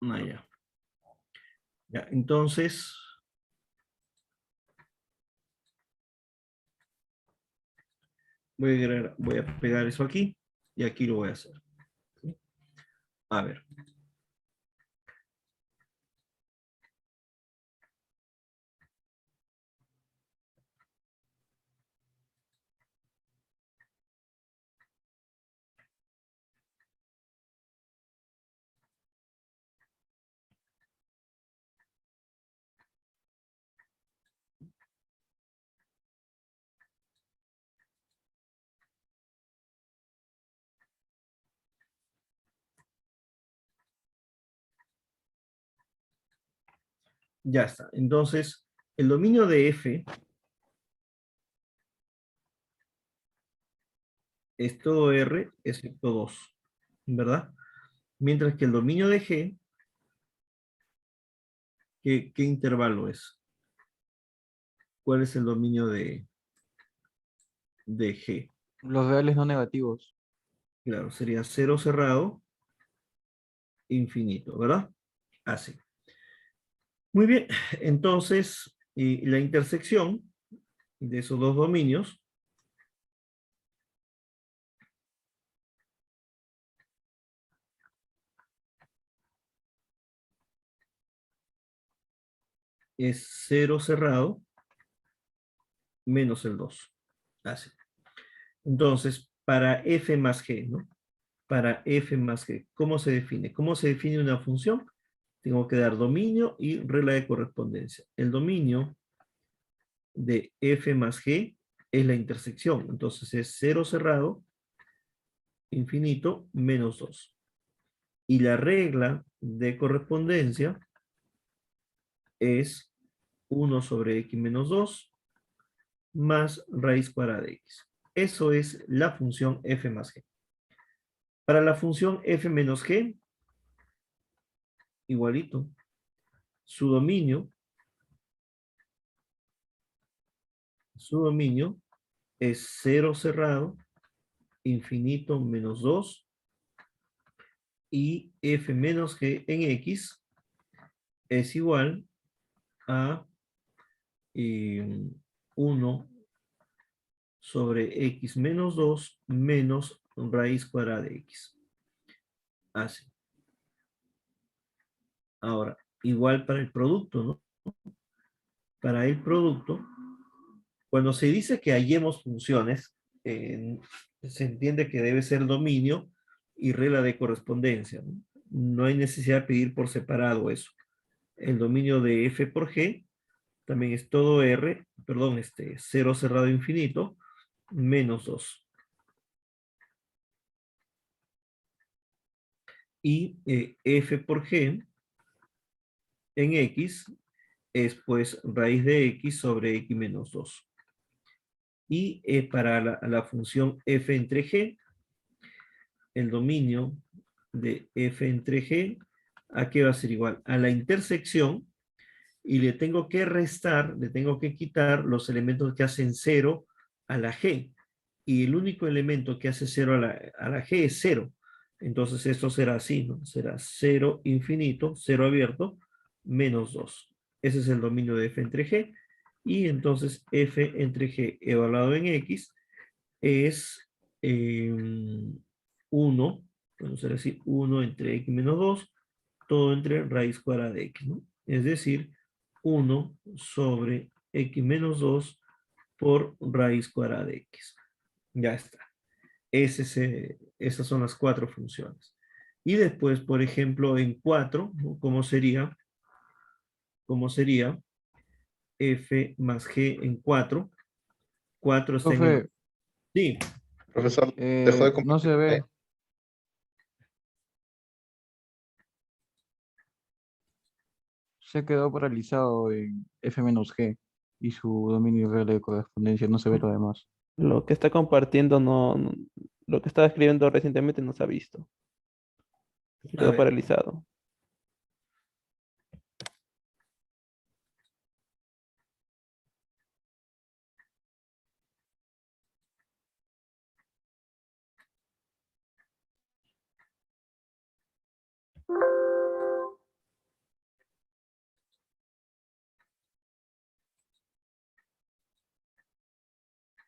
Ah, ya. Ya, entonces, voy a pegar eso aquí y aquí lo voy a hacer. ¿Sí? A ver. Ya está. Entonces, el dominio de F es todo R excepto 2, ¿verdad? Mientras que el dominio de G, ¿qué intervalo es? ¿Cuál es el dominio de G? Los reales no negativos. Claro, sería 0 cerrado, infinito, ¿verdad? Así. Muy bien, entonces, y la intersección de esos dos dominios es 0 cerrado menos el 2. Así. Entonces, para f más g, ¿no? Para f más g, ¿cómo se define? ¿Cómo se define una función? Tengo que dar dominio y regla de correspondencia. El dominio de f más g es la intersección. Entonces es 0 cerrado, infinito, menos 2. Y la regla de correspondencia es 1 sobre x menos 2 más raíz cuadrada de x. Eso es la función f más g. Para la función f menos g, igualito. Su dominio es 0 cerrado, infinito menos 2, y f menos g en x es igual a 1 sobre x menos 2 menos raíz cuadrada de x. Así. Ahora, igual para el producto, ¿no? Para el producto, cuando se dice que hallemos funciones, se entiende que debe ser dominio y regla de correspondencia, ¿no? No hay necesidad de pedir por separado eso. El dominio de f por g también es todo r, perdón, 0 cerrado infinito, menos 2. Y f por g en x es pues raíz de x sobre x menos 2. Y para la función f entre g, el dominio de f entre g, ¿a qué va a ser igual? A la intersección, y le tengo que restar, le tengo que quitar los elementos que hacen 0 a la g. Y el único elemento que hace 0 a la g es 0. Entonces esto será así, ¿no? Será 0 infinito, 0 abierto, menos 2. Ese es el dominio de f entre g. Y entonces f entre g evaluado en x es 1, vamos a decir 1 entre x menos 2, todo entre raíz cuadrada de x, ¿no? Es decir, 1 sobre x menos 2 por raíz cuadrada de x. Ya está. Esas son las 4 funciones. Y después, por ejemplo, en 4, ¿no? ¿Cómo sería? ¿Cómo sería? F más G en 4. 4 está en el... Profe, Sí, Profesor, dejó de no se compartir. ve. Se quedó paralizado en F menos G y su dominio y regla de correspondencia. No se ve lo demás. Lo que está compartiendo lo que estaba escribiendo recientemente no se ha visto. Se a quedó ver. paralizado.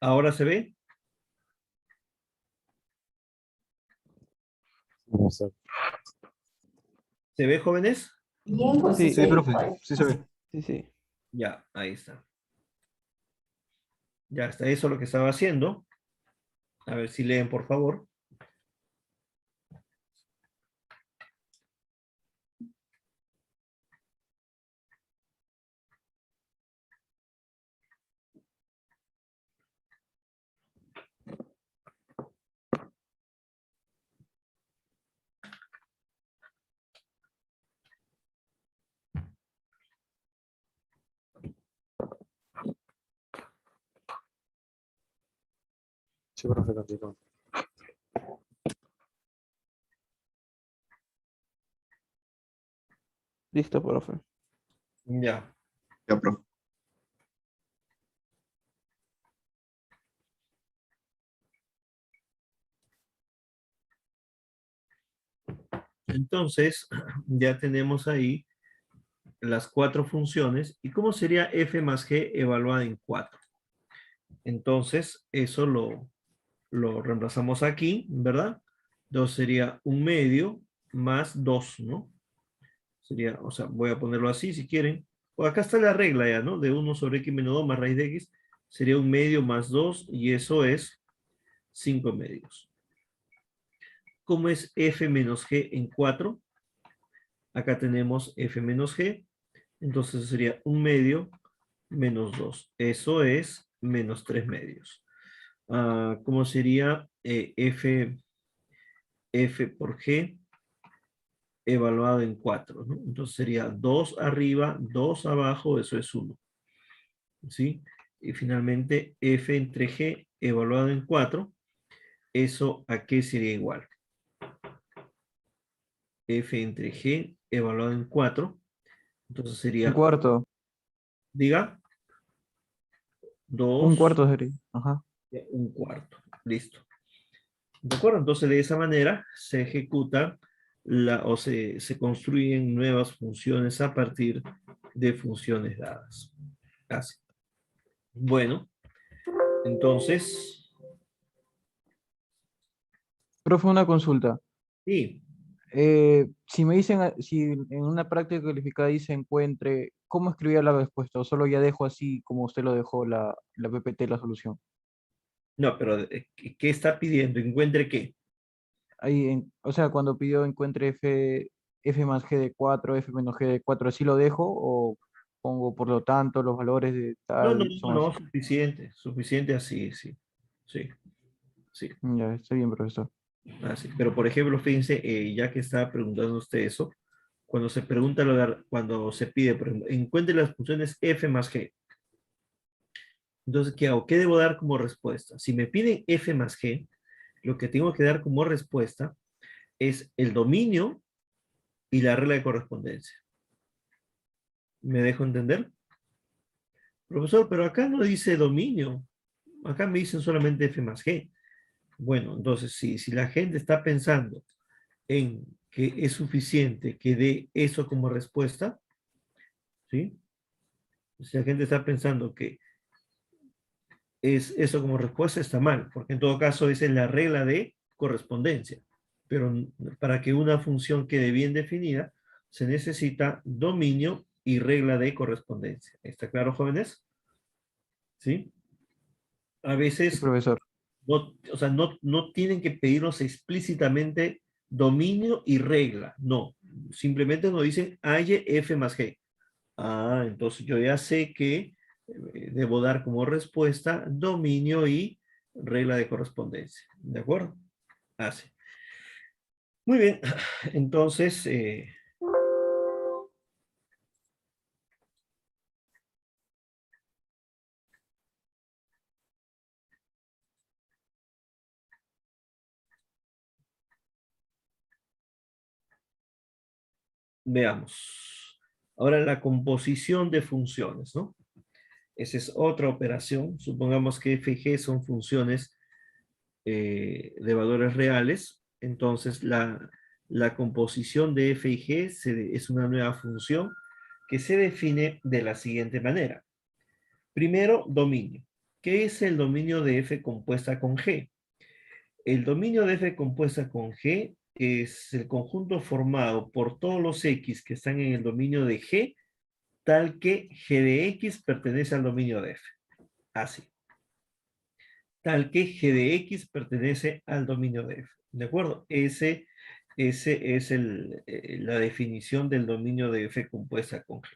¿Ahora se ve? Profesor. ¿Se ve, jóvenes? Sí, Sí, profe, sí se ve. sí, sí. Ya, ahí está. Ya está, eso es lo que estaba haciendo. A ver si leen, por favor. Sí, profe, continúa. Listo, profe. Ya. Ya, profe. Entonces, ya tenemos ahí las 4 funciones. ¿Y cómo sería f más g evaluada en 4? Entonces, eso lo reemplazamos aquí, ¿verdad? Entonces sería 1/2 más 2, ¿no? Sería, o sea, voy a ponerlo así si quieren. O acá está la regla ya, ¿no? De 1 sobre x menos 2 más raíz de x. Sería 1/2 más 2 y eso es 5/2. ¿Cómo es f menos g en 4? Acá tenemos f menos g. Entonces sería 1/2 menos 2. Eso es menos 3/2. ¿Cómo sería f por g evaluado en 4? ¿No? Entonces sería 2 arriba, 2 abajo, eso es 1. ¿Sí? Y finalmente f entre g evaluado en 4, ¿eso a qué sería igual? F entre g evaluado en 4, entonces Un sería, cuarto. diga, Un 2, cuarto sería. Ajá. 1/4. Listo. ¿De acuerdo? Entonces de esa manera se ejecuta o se construyen nuevas funciones a partir de funciones dadas. Así. Bueno, entonces, Profe, una consulta. sí, Si me dicen, si en una práctica calificada dice encuentre, ¿cómo escribía la respuesta? O solo ya dejo así como usted lo dejó la PPT, la solución. No, pero ¿qué está pidiendo? ¿Encuentre qué? Ahí, o sea, cuando pidió encuentre f más g de 4 f menos g de 4 ¿así lo dejo o pongo por lo tanto los valores de No, no, tal son no, así? suficiente, suficiente así, sí, sí, sí, Ya, está bien, profesor. así. Pero por ejemplo, fíjense, ya que estaba preguntando usted eso, cuando se pregunta, cuando se pide, por ejemplo, encuentre las funciones f más g. Entonces, ¿qué hago? ¿Qué debo dar como respuesta? Si me piden f más g, lo que tengo que dar como respuesta es el dominio y la regla de correspondencia. ¿Me dejo entender? Profesor, pero acá no dice dominio. Acá me dicen solamente f más g. Bueno, entonces, si la gente está pensando en que es suficiente que dé eso como respuesta, ¿sí? Si la gente está pensando que es eso como respuesta, está mal, porque en todo caso esa es la regla de correspondencia. Pero para que una función quede bien definida, se necesita dominio y regla de correspondencia. ¿Está claro, jóvenes? ¿Sí? A Sí, veces, profesor. no, o sea, no tienen que pedirnos explícitamente dominio y regla. No, simplemente nos dicen halle f más g. Ah, entonces yo ya sé que debo dar como respuesta dominio y regla de correspondencia. ¿De acuerdo? Así. Muy bien. Entonces, veamos. Ahora la composición de funciones, ¿no? Esa es otra operación. Supongamos que f y g son funciones de valores reales. Entonces, la composición de f y g es una nueva función que se define de la siguiente manera. Primero, dominio. ¿Qué es el dominio de f compuesta con g? El dominio de f compuesta con g es el conjunto formado por todos los x que están en el dominio de g, tal que g de x pertenece al dominio de f. Así. Tal que g de x pertenece al dominio de f. ¿De acuerdo? Ese es la definición del dominio de f compuesta con g.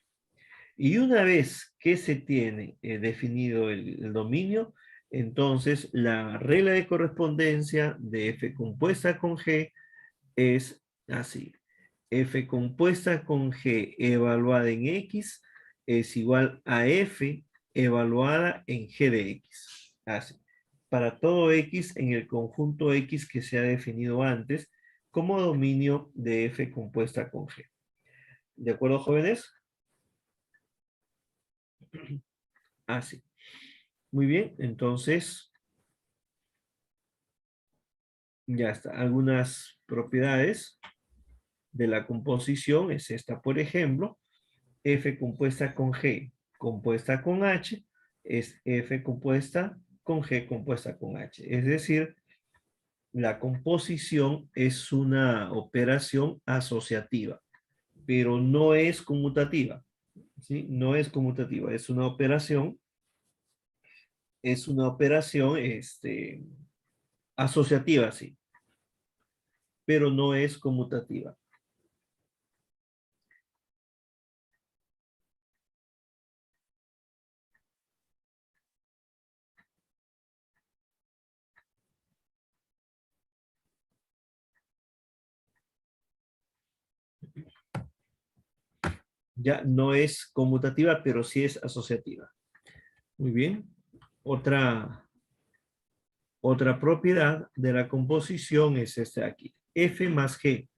Y una vez que se tiene definido el dominio, entonces la regla de correspondencia de f compuesta con g es así. F compuesta con g evaluada en x es igual a f evaluada en g de x. Así. Para todo x en el conjunto x que se ha definido antes como dominio de f compuesta con g. ¿De acuerdo, jóvenes? Así. Muy bien, entonces ya está. Algunas propiedades de la composición es esta, por ejemplo, F compuesta con G compuesta con H es F compuesta con G compuesta con H. Es decir, la composición es una operación asociativa, pero no es conmutativa. ¿Sí? No es conmutativa, es una operación asociativa, sí, pero no es conmutativa. Ya no es conmutativa, pero sí es asociativa. Muy bien. Otra propiedad de la composición es esta de aquí. F más G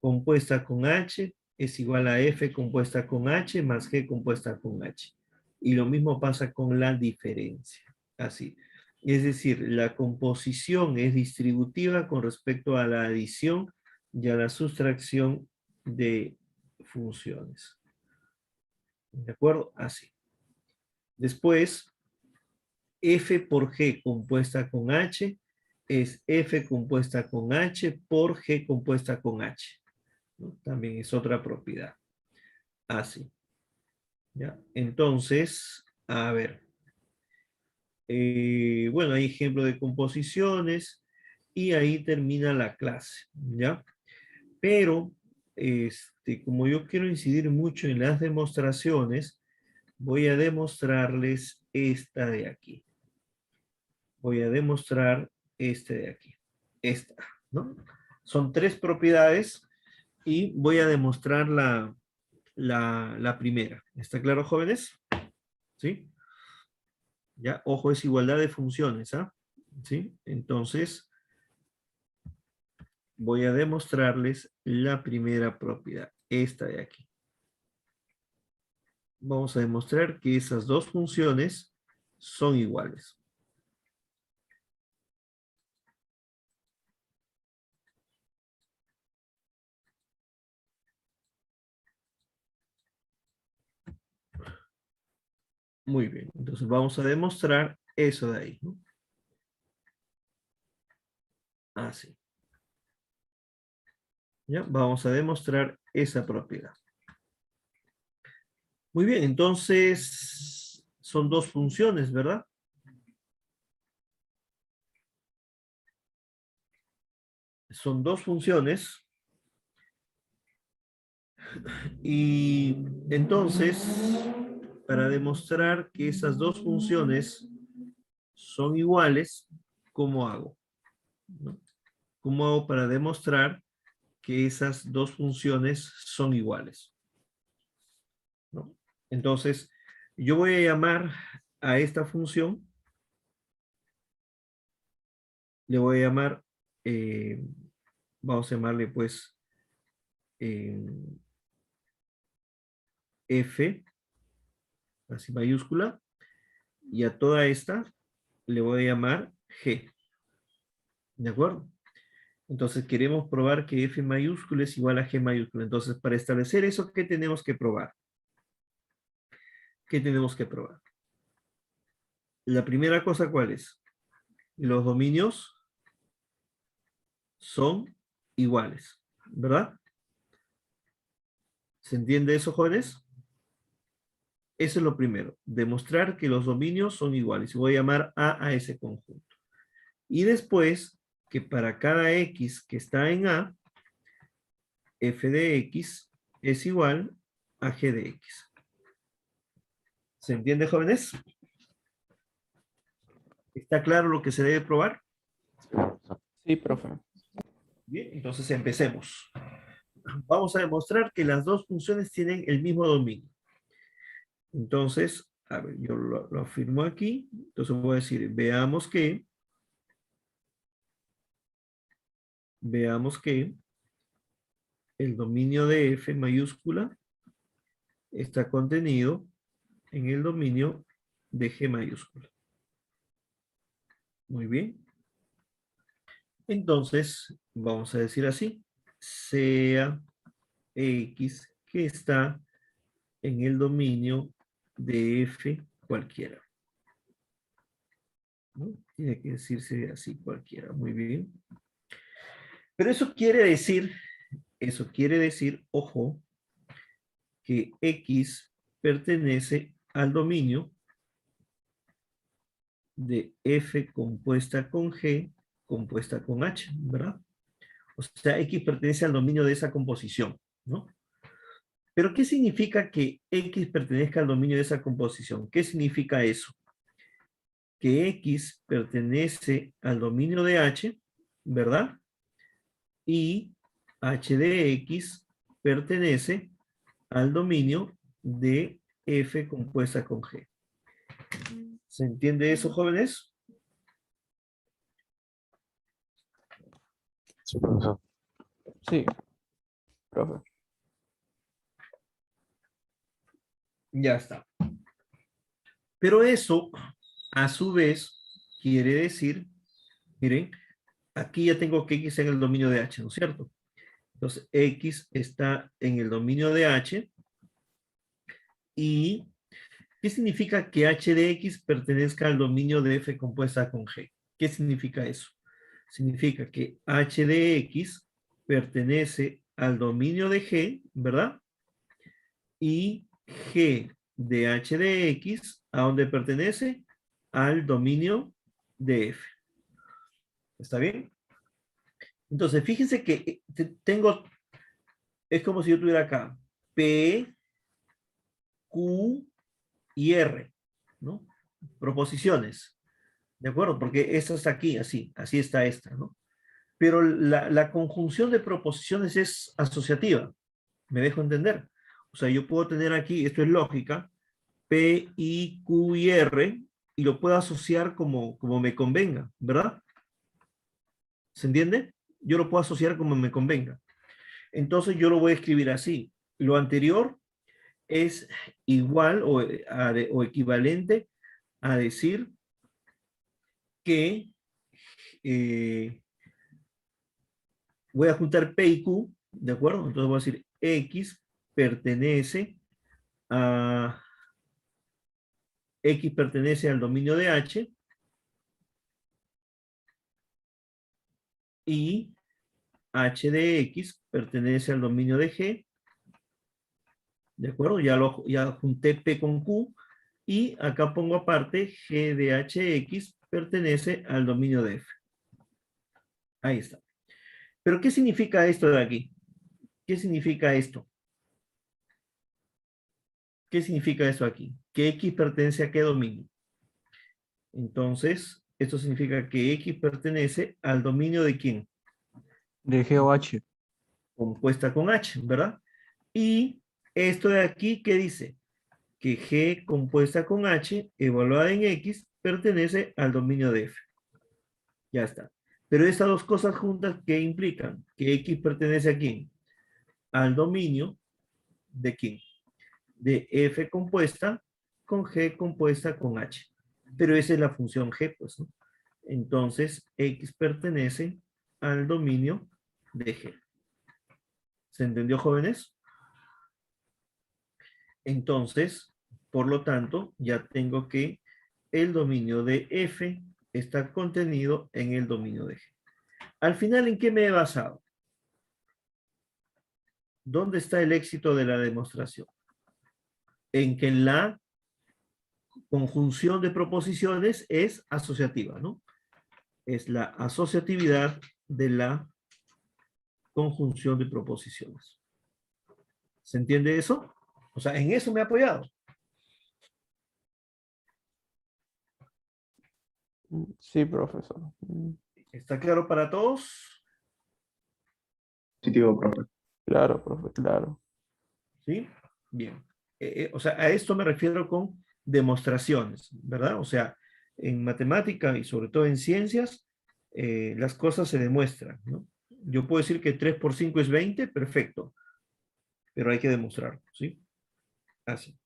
compuesta con H es igual a F compuesta con H más G compuesta con H. Y lo mismo pasa con la diferencia. Así. Es decir, la composición es distributiva con respecto a la adición y a la sustracción de funciones. ¿De acuerdo? Así. Después, F por G compuesta con H es F compuesta con H por G compuesta con H, ¿no? También es otra propiedad. Así. ¿Ya? Entonces, a ver. Bueno, hay ejemplo de composiciones y ahí termina la clase, ¿ya? Pero, como yo quiero incidir mucho en las demostraciones, voy a demostrarles esta de aquí. Voy a demostrar este de aquí. Esta, ¿no? Son 3 propiedades y voy a demostrar la primera. ¿Está claro, jóvenes? ¿Sí? Ya, ojo, es igualdad de funciones, ¿ah? ¿Sí? Entonces, voy a demostrarles la primera propiedad, esta de aquí. Vamos a demostrar que esas dos funciones son iguales. Muy bien, entonces vamos a demostrar eso de ahí, ¿no? Así. ¿Ya? Vamos a demostrar esa propiedad. Muy bien, entonces son dos funciones, ¿verdad? Son dos funciones. Y entonces, para demostrar que esas dos funciones son iguales, ¿cómo hago? ¿No? ¿Cómo hago para demostrar que esas dos funciones son iguales? ¿No? Entonces, yo voy a llamar a esta función, le voy a llamar, vamos a llamarle pues F, así mayúscula, y a toda esta le voy a llamar G. ¿De acuerdo? Entonces queremos probar que F mayúscula es igual a G mayúscula. Entonces, para establecer eso, ¿qué tenemos que probar? ¿Qué tenemos que probar? La primera cosa, ¿cuál es? Los dominios son iguales, ¿verdad? ¿Se entiende eso, jóvenes? Eso es lo primero. Demostrar que los dominios son iguales. Voy a llamar a ese conjunto. Y después, que para cada X que está en A, F de X es igual a G de X. ¿Se entiende, jóvenes? ¿Está claro lo que se debe probar? Sí, profe. Bien, entonces empecemos. Vamos a demostrar que las dos funciones tienen el mismo dominio. Entonces, a ver, yo lo afirmo aquí. Entonces voy a decir, veamos que el dominio de F mayúscula está contenido en el dominio de G mayúscula. Muy bien. Entonces, vamos a decir así, sea X que está en el dominio de F cualquiera. ¿No? Tiene que decirse así cualquiera, muy bien. Pero eso quiere decir, ojo, que X pertenece al dominio de F compuesta con G compuesta con H, ¿verdad? O sea, X pertenece al dominio de esa composición, ¿no? Pero ¿qué significa que X pertenezca al dominio de esa composición? ¿Qué significa eso? Que X pertenece al dominio de H, ¿verdad? Y H de X pertenece al dominio de F compuesta con G. ¿Se entiende eso, jóvenes? Sí, profesor. Sí, profe. Ya está. Pero eso, a su vez, quiere decir, miren, aquí ya tengo que X en el dominio de H, ¿no es cierto? Entonces, X está en el dominio de H. ¿Y qué significa que H de X pertenezca al dominio de F compuesta con G? ¿Qué significa eso? significa que h de x pertenece al dominio de G, ¿verdad? Y G de h de x, ¿a dónde pertenece? Al dominio de F. ¿Está bien? Entonces, fíjense que tengo, es como si yo tuviera acá P, Q y R, ¿no? Proposiciones, ¿de acuerdo? Porque esta está aquí, así está esta, ¿no? Pero la conjunción de proposiciones es asociativa, ¿me dejo entender? O sea, yo puedo tener aquí, esto es lógica, P, I, Q y R, y lo puedo asociar como me convenga, ¿verdad? ¿Se entiende? Yo lo puedo asociar como me convenga. Entonces yo lo voy a escribir así. Lo anterior es igual o equivalente a decir que voy a juntar P y Q, ¿de acuerdo? Entonces voy a decir X pertenece al dominio de H y H de X pertenece al dominio de G, ¿de acuerdo? Ya junté P con Q y acá pongo aparte G de HX pertenece al dominio de F. Ahí está. Pero ¿qué significa esto de aquí? ¿Qué significa esto? ¿Qué significa esto aquí? Que X pertenece a qué dominio. Entonces, esto significa que X pertenece al dominio de ¿quién? De G o H. Compuesta con H, ¿verdad? Y esto de aquí, ¿qué dice? Que G compuesta con H, evaluada en X, pertenece al dominio de F. Ya está. Pero estas dos cosas juntas, ¿qué implican? Que X pertenece a quién? Al dominio de quién? De F compuesta con G compuesta con H. Pero esa es la función G, pues, ¿no? Entonces, X pertenece al dominio de G. ¿Se entendió, jóvenes? Entonces, por lo tanto, ya tengo que el dominio de F está contenido en el dominio de G. Al final, ¿en qué me he basado? ¿Dónde está el éxito de la demostración? En que la conjunción de proposiciones es asociativa, ¿no? Es la asociatividad de la conjunción de proposiciones. ¿Se entiende eso? O sea, en eso me he apoyado. Sí, profesor. ¿Está claro para todos? Positivo, profe. Claro, profe, claro. ¿Sí? Bien. O sea, a esto me refiero con demostraciones, ¿verdad? O sea, en matemática y sobre todo en ciencias, las cosas se demuestran, ¿no? Yo puedo decir que 3 por 5 es 20, perfecto, pero hay que demostrarlo, ¿sí? Así.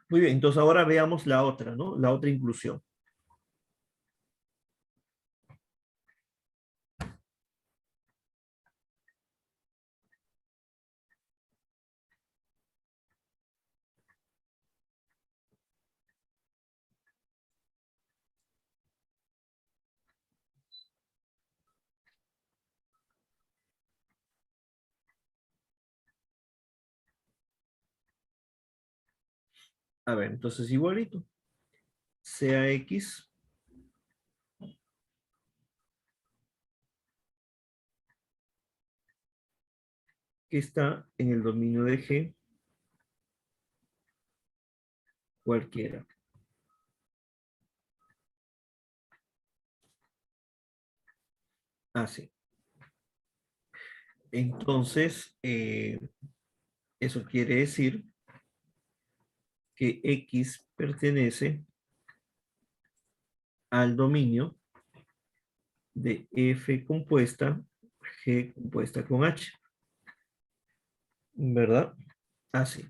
Muy bien, entonces ahora veamos la otra, ¿no? La otra inclusión. A ver, entonces igualito. Sea X que está en el dominio de G cualquiera. Así. Entonces, eso quiere decir que X pertenece al dominio de F compuesta, G compuesta con H. ¿Verdad? Así.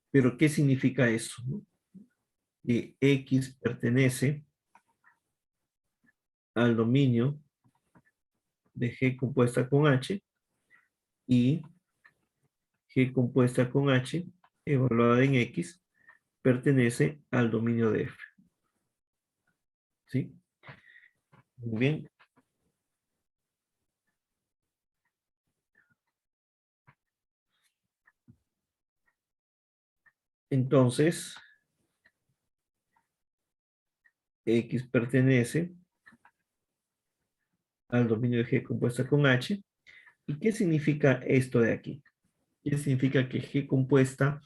Pero ¿qué significa eso? Que X pertenece al dominio de G compuesta con H y G compuesta con H evaluada en X pertenece al dominio de F. ¿Sí? Muy bien. Entonces, X pertenece al dominio de G compuesta con H. ¿Y qué significa esto de aquí? ¿Qué significa que G compuesta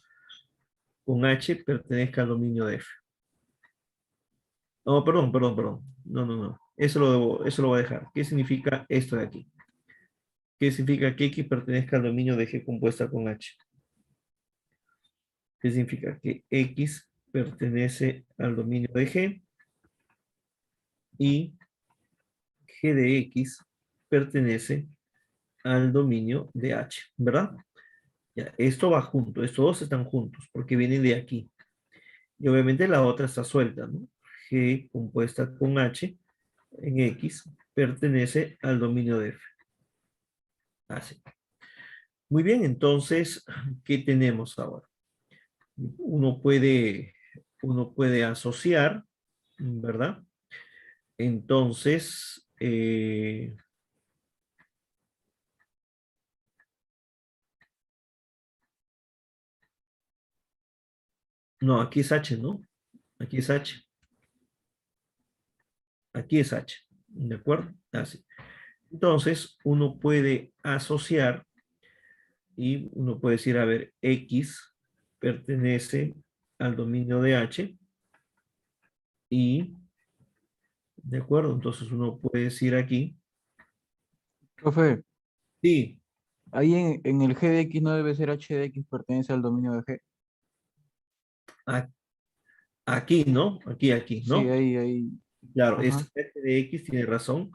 con H pertenezca al dominio de F? No, perdón. No. Eso lo voy a dejar. ¿Qué significa esto de aquí? ¿Qué significa que X pertenezca al dominio de G compuesta con H? ¿Qué significa que X pertenece al dominio de G y G de X pertenece al dominio de H, ¿verdad? Ya, esto va junto, estos dos están juntos porque vienen de aquí. Y obviamente la otra está suelta, ¿no? G compuesta con H en X pertenece al dominio de F. Así. Muy bien, entonces, ¿qué tenemos ahora? Uno puede asociar, ¿verdad? Entonces, no, aquí es H, ¿no? Aquí es H. Aquí es H, ¿de acuerdo? Así. Entonces, uno puede asociar y uno puede decir, a ver, X pertenece al dominio de H y, ¿de acuerdo? Entonces uno puede decir aquí, Profe, sí, ahí en el G de X no debe ser H de X pertenece al dominio de G. a- aquí, ¿no? Aquí, Sí, ¿no? ahí. Claro, es Ajá. H de X, tiene razón.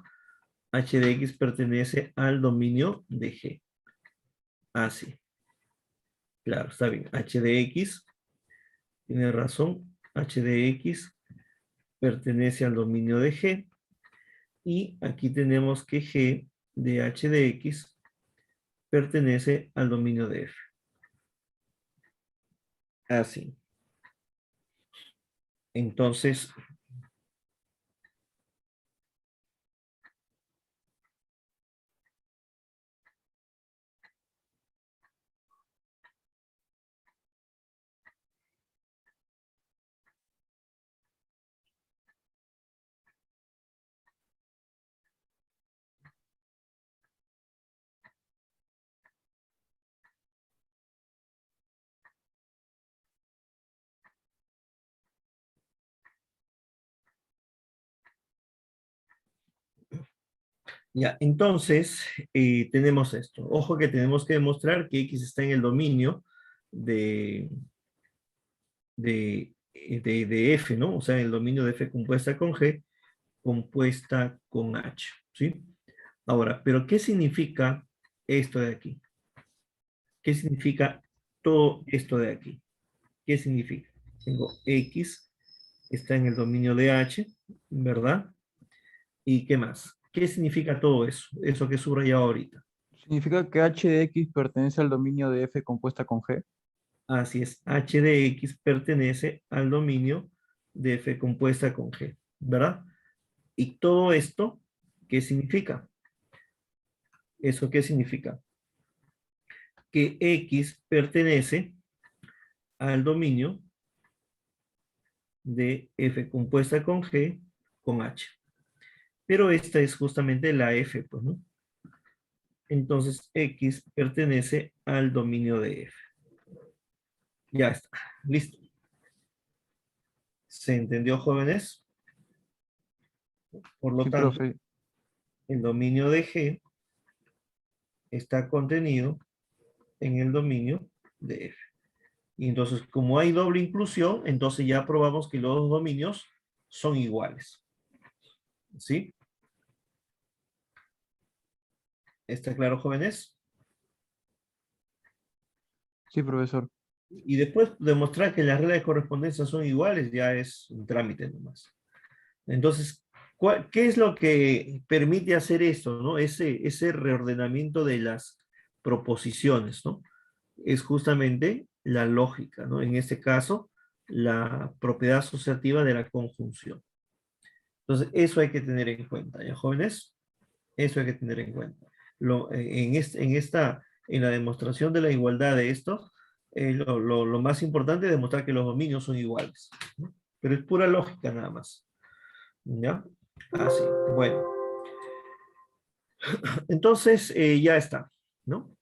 H de X pertenece al dominio de G. Así, claro, está bien. H de X, tiene razón. H de X pertenece al dominio de G. Y aquí tenemos que G de H de X pertenece al dominio de F. Así. Entonces, ya, entonces tenemos esto. Ojo que tenemos que demostrar que X está en el dominio de, de F, ¿no? O sea, en el dominio de F compuesta con G, compuesta con H, ¿sí? Ahora, ¿pero qué significa esto de aquí? ¿Qué significa todo esto de aquí? ¿Qué significa? Tengo X, está en el dominio de H, ¿verdad? ¿Y qué más? ¿Qué significa todo eso? Eso que he subrayado ahorita. Significa que H de X pertenece al dominio de F compuesta con G. Así es, H de X pertenece al dominio de F compuesta con G, ¿verdad? Y todo esto, ¿qué significa? ¿Eso qué significa? Que X pertenece al dominio de F compuesta con G con H. Pero esta es justamente la F, pues, ¿no? Entonces, X pertenece al dominio de F. Ya está, listo. ¿Se entendió, jóvenes? Por lo Sí, tanto, profe. el dominio de G está contenido en el dominio de F. Y entonces, como hay doble inclusión, entonces ya probamos que los dos dominios son iguales. ¿Sí? ¿Está claro, jóvenes? Sí, profesor. Y después demostrar que las reglas de correspondencia son iguales ya es un trámite nomás. Entonces, ¿Qué es lo que permite hacer esto, ¿no? Ese reordenamiento de las proposiciones, ¿no? Es justamente la lógica, ¿no? En este caso, la propiedad asociativa de la conjunción. Entonces, eso hay que tener en cuenta, ¿ya, jóvenes? Eso hay que tener en cuenta. En la demostración de la igualdad de esto, lo más importante es demostrar que los dominios son iguales, ¿no? Pero es pura lógica nada más. ¿Ya? Así, bueno. Entonces, ya está, ¿no?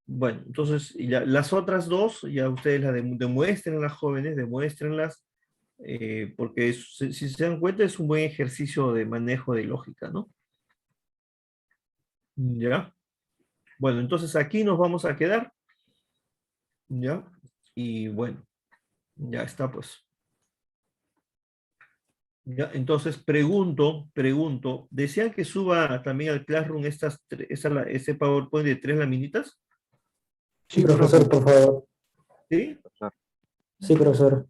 Bueno, entonces, las otras dos, ya ustedes las demuestren las jóvenes, demuéstrenlas, porque si se dan cuenta es un buen ejercicio de manejo de lógica, ¿no? ¿Ya? Bueno, entonces aquí nos vamos a quedar, ¿ya? Y bueno, ya está pues. ¿Ya? Entonces pregunto, ¿desean que suba también al Classroom ese PowerPoint de 3 laminitas? Sí, Profesor, profe. por favor. ¿Sí? Sí, profesor.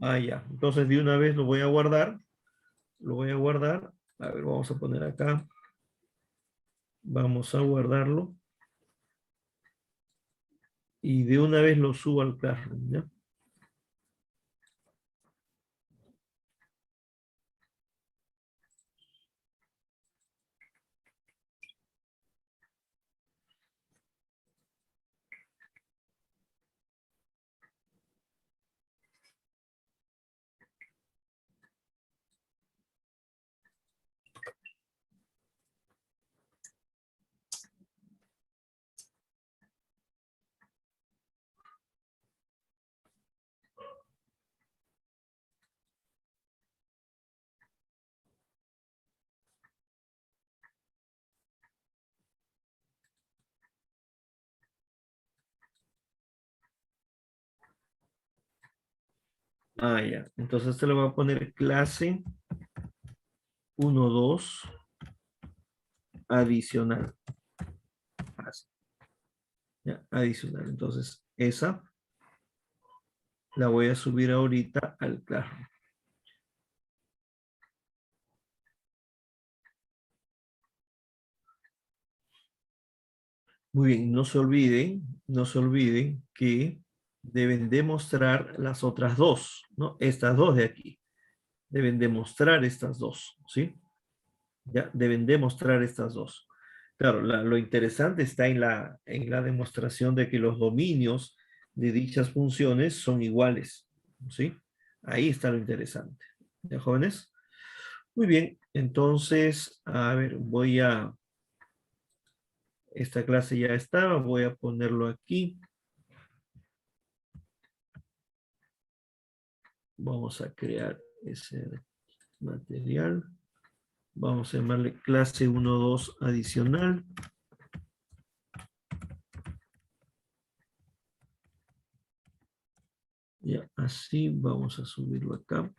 Ah, ya. Entonces de una vez lo voy a guardar. Lo voy a guardar. A ver, vamos a poner acá. Vamos a guardarlo. Y de una vez lo subo al Classroom, ¿ya? Ah, ya. Entonces se le va a poner clase 1.2 adicional. Así. Ya, adicional. Entonces, esa la voy a subir ahorita al Classroom. Muy bien, no se olviden que deben demostrar las otras dos, ¿no? Estas dos de aquí. Deben demostrar estas dos, ¿sí? Ya, deben demostrar estas dos. Claro, lo interesante está en la demostración de que los dominios de dichas funciones son iguales, ¿sí? Ahí está lo interesante. ¿Ya, jóvenes? Muy bien, entonces, a ver, esta clase ya estaba, voy a ponerlo aquí. Vamos a crear ese material. Vamos a llamarle clase 1.2 adicional. Ya, así vamos a subirlo acá.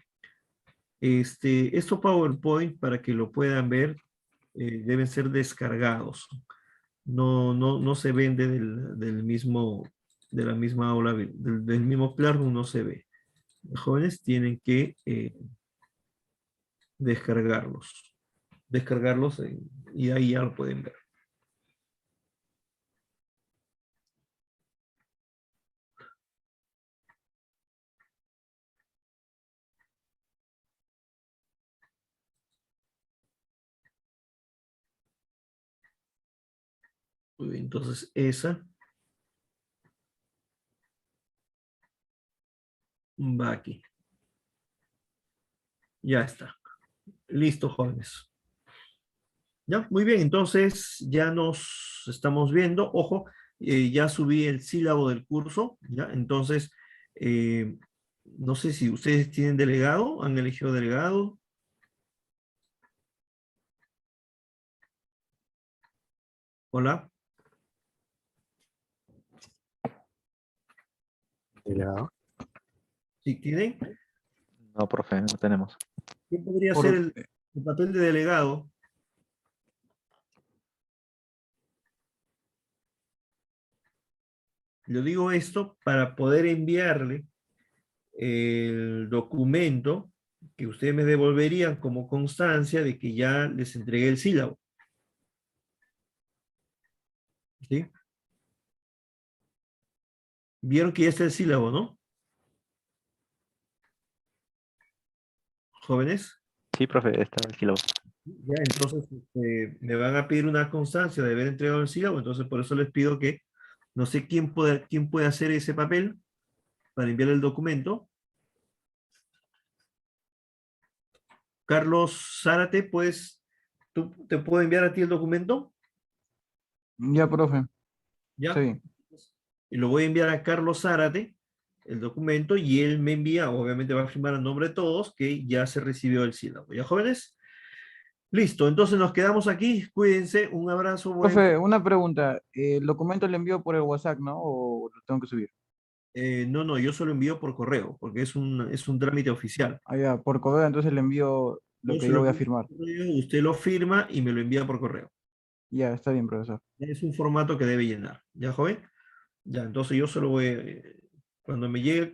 Esto PowerPoint, para que lo puedan ver, deben ser descargados. No se vende de la misma aula, del mismo Classroom no se ve. Los jóvenes tienen que descargarlos. Y ahí ya lo pueden ver. Muy bien, entonces esa va aquí. Ya está. Listo, jóvenes. Ya, muy bien, entonces ya nos estamos viendo. Ojo, ya subí el sílabo del curso, ¿ya? Entonces, no sé si ustedes tienen delegado, han elegido delegado. Hola, Ya. si tienen. No, profe, no tenemos. ¿Qué podría Por- ser el papel de delegado? Yo digo esto para poder enviarle el documento que ustedes me devolverían como constancia de que ya les entregué el sílabo. ¿Sí? Vieron que ya está el sílabo, ¿no? Jóvenes. Sí, profe, está el sílabo. Ya, entonces me van a pedir una constancia de haber entregado el sílabo, entonces por eso les pido que, no sé quién puede hacer ese papel para enviar el documento. Carlos Zárate, pues, ¿te puedo enviar a ti el documento? Ya, profe. ¿Ya? Sí. Y lo voy a enviar a Carlos Zárate, el documento, y él me envía, obviamente va a firmar a nombre de todos, que ya se recibió el sílabo. ¿Ya, jóvenes? Listo, entonces nos quedamos aquí. Cuídense, un abrazo. Profe, una pregunta. ¿El documento le envío por el WhatsApp, no? ¿O lo tengo que subir? No, yo se lo envío por correo, porque es un trámite oficial. Ah, ya, por correo, entonces le envío lo Yo que se yo lo voy a envío firmar. por correo, usted lo firma y me lo envía por correo. Ya, está bien, profesor. Es un formato que debe llenar. ¿Ya, joven? Ya, entonces yo se lo voy, cuando me llegue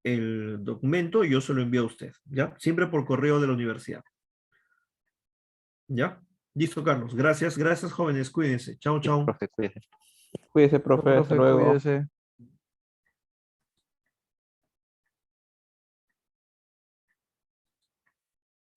el documento, yo se lo envío a usted. ¿Ya? Siempre por correo de la universidad. ¿Ya? Listo, Carlos. Gracias, jóvenes. Cuídense. Chao, Sí, chao. profe, cuídese. Cuídese, profe, hasta Profe, luego. cuídese.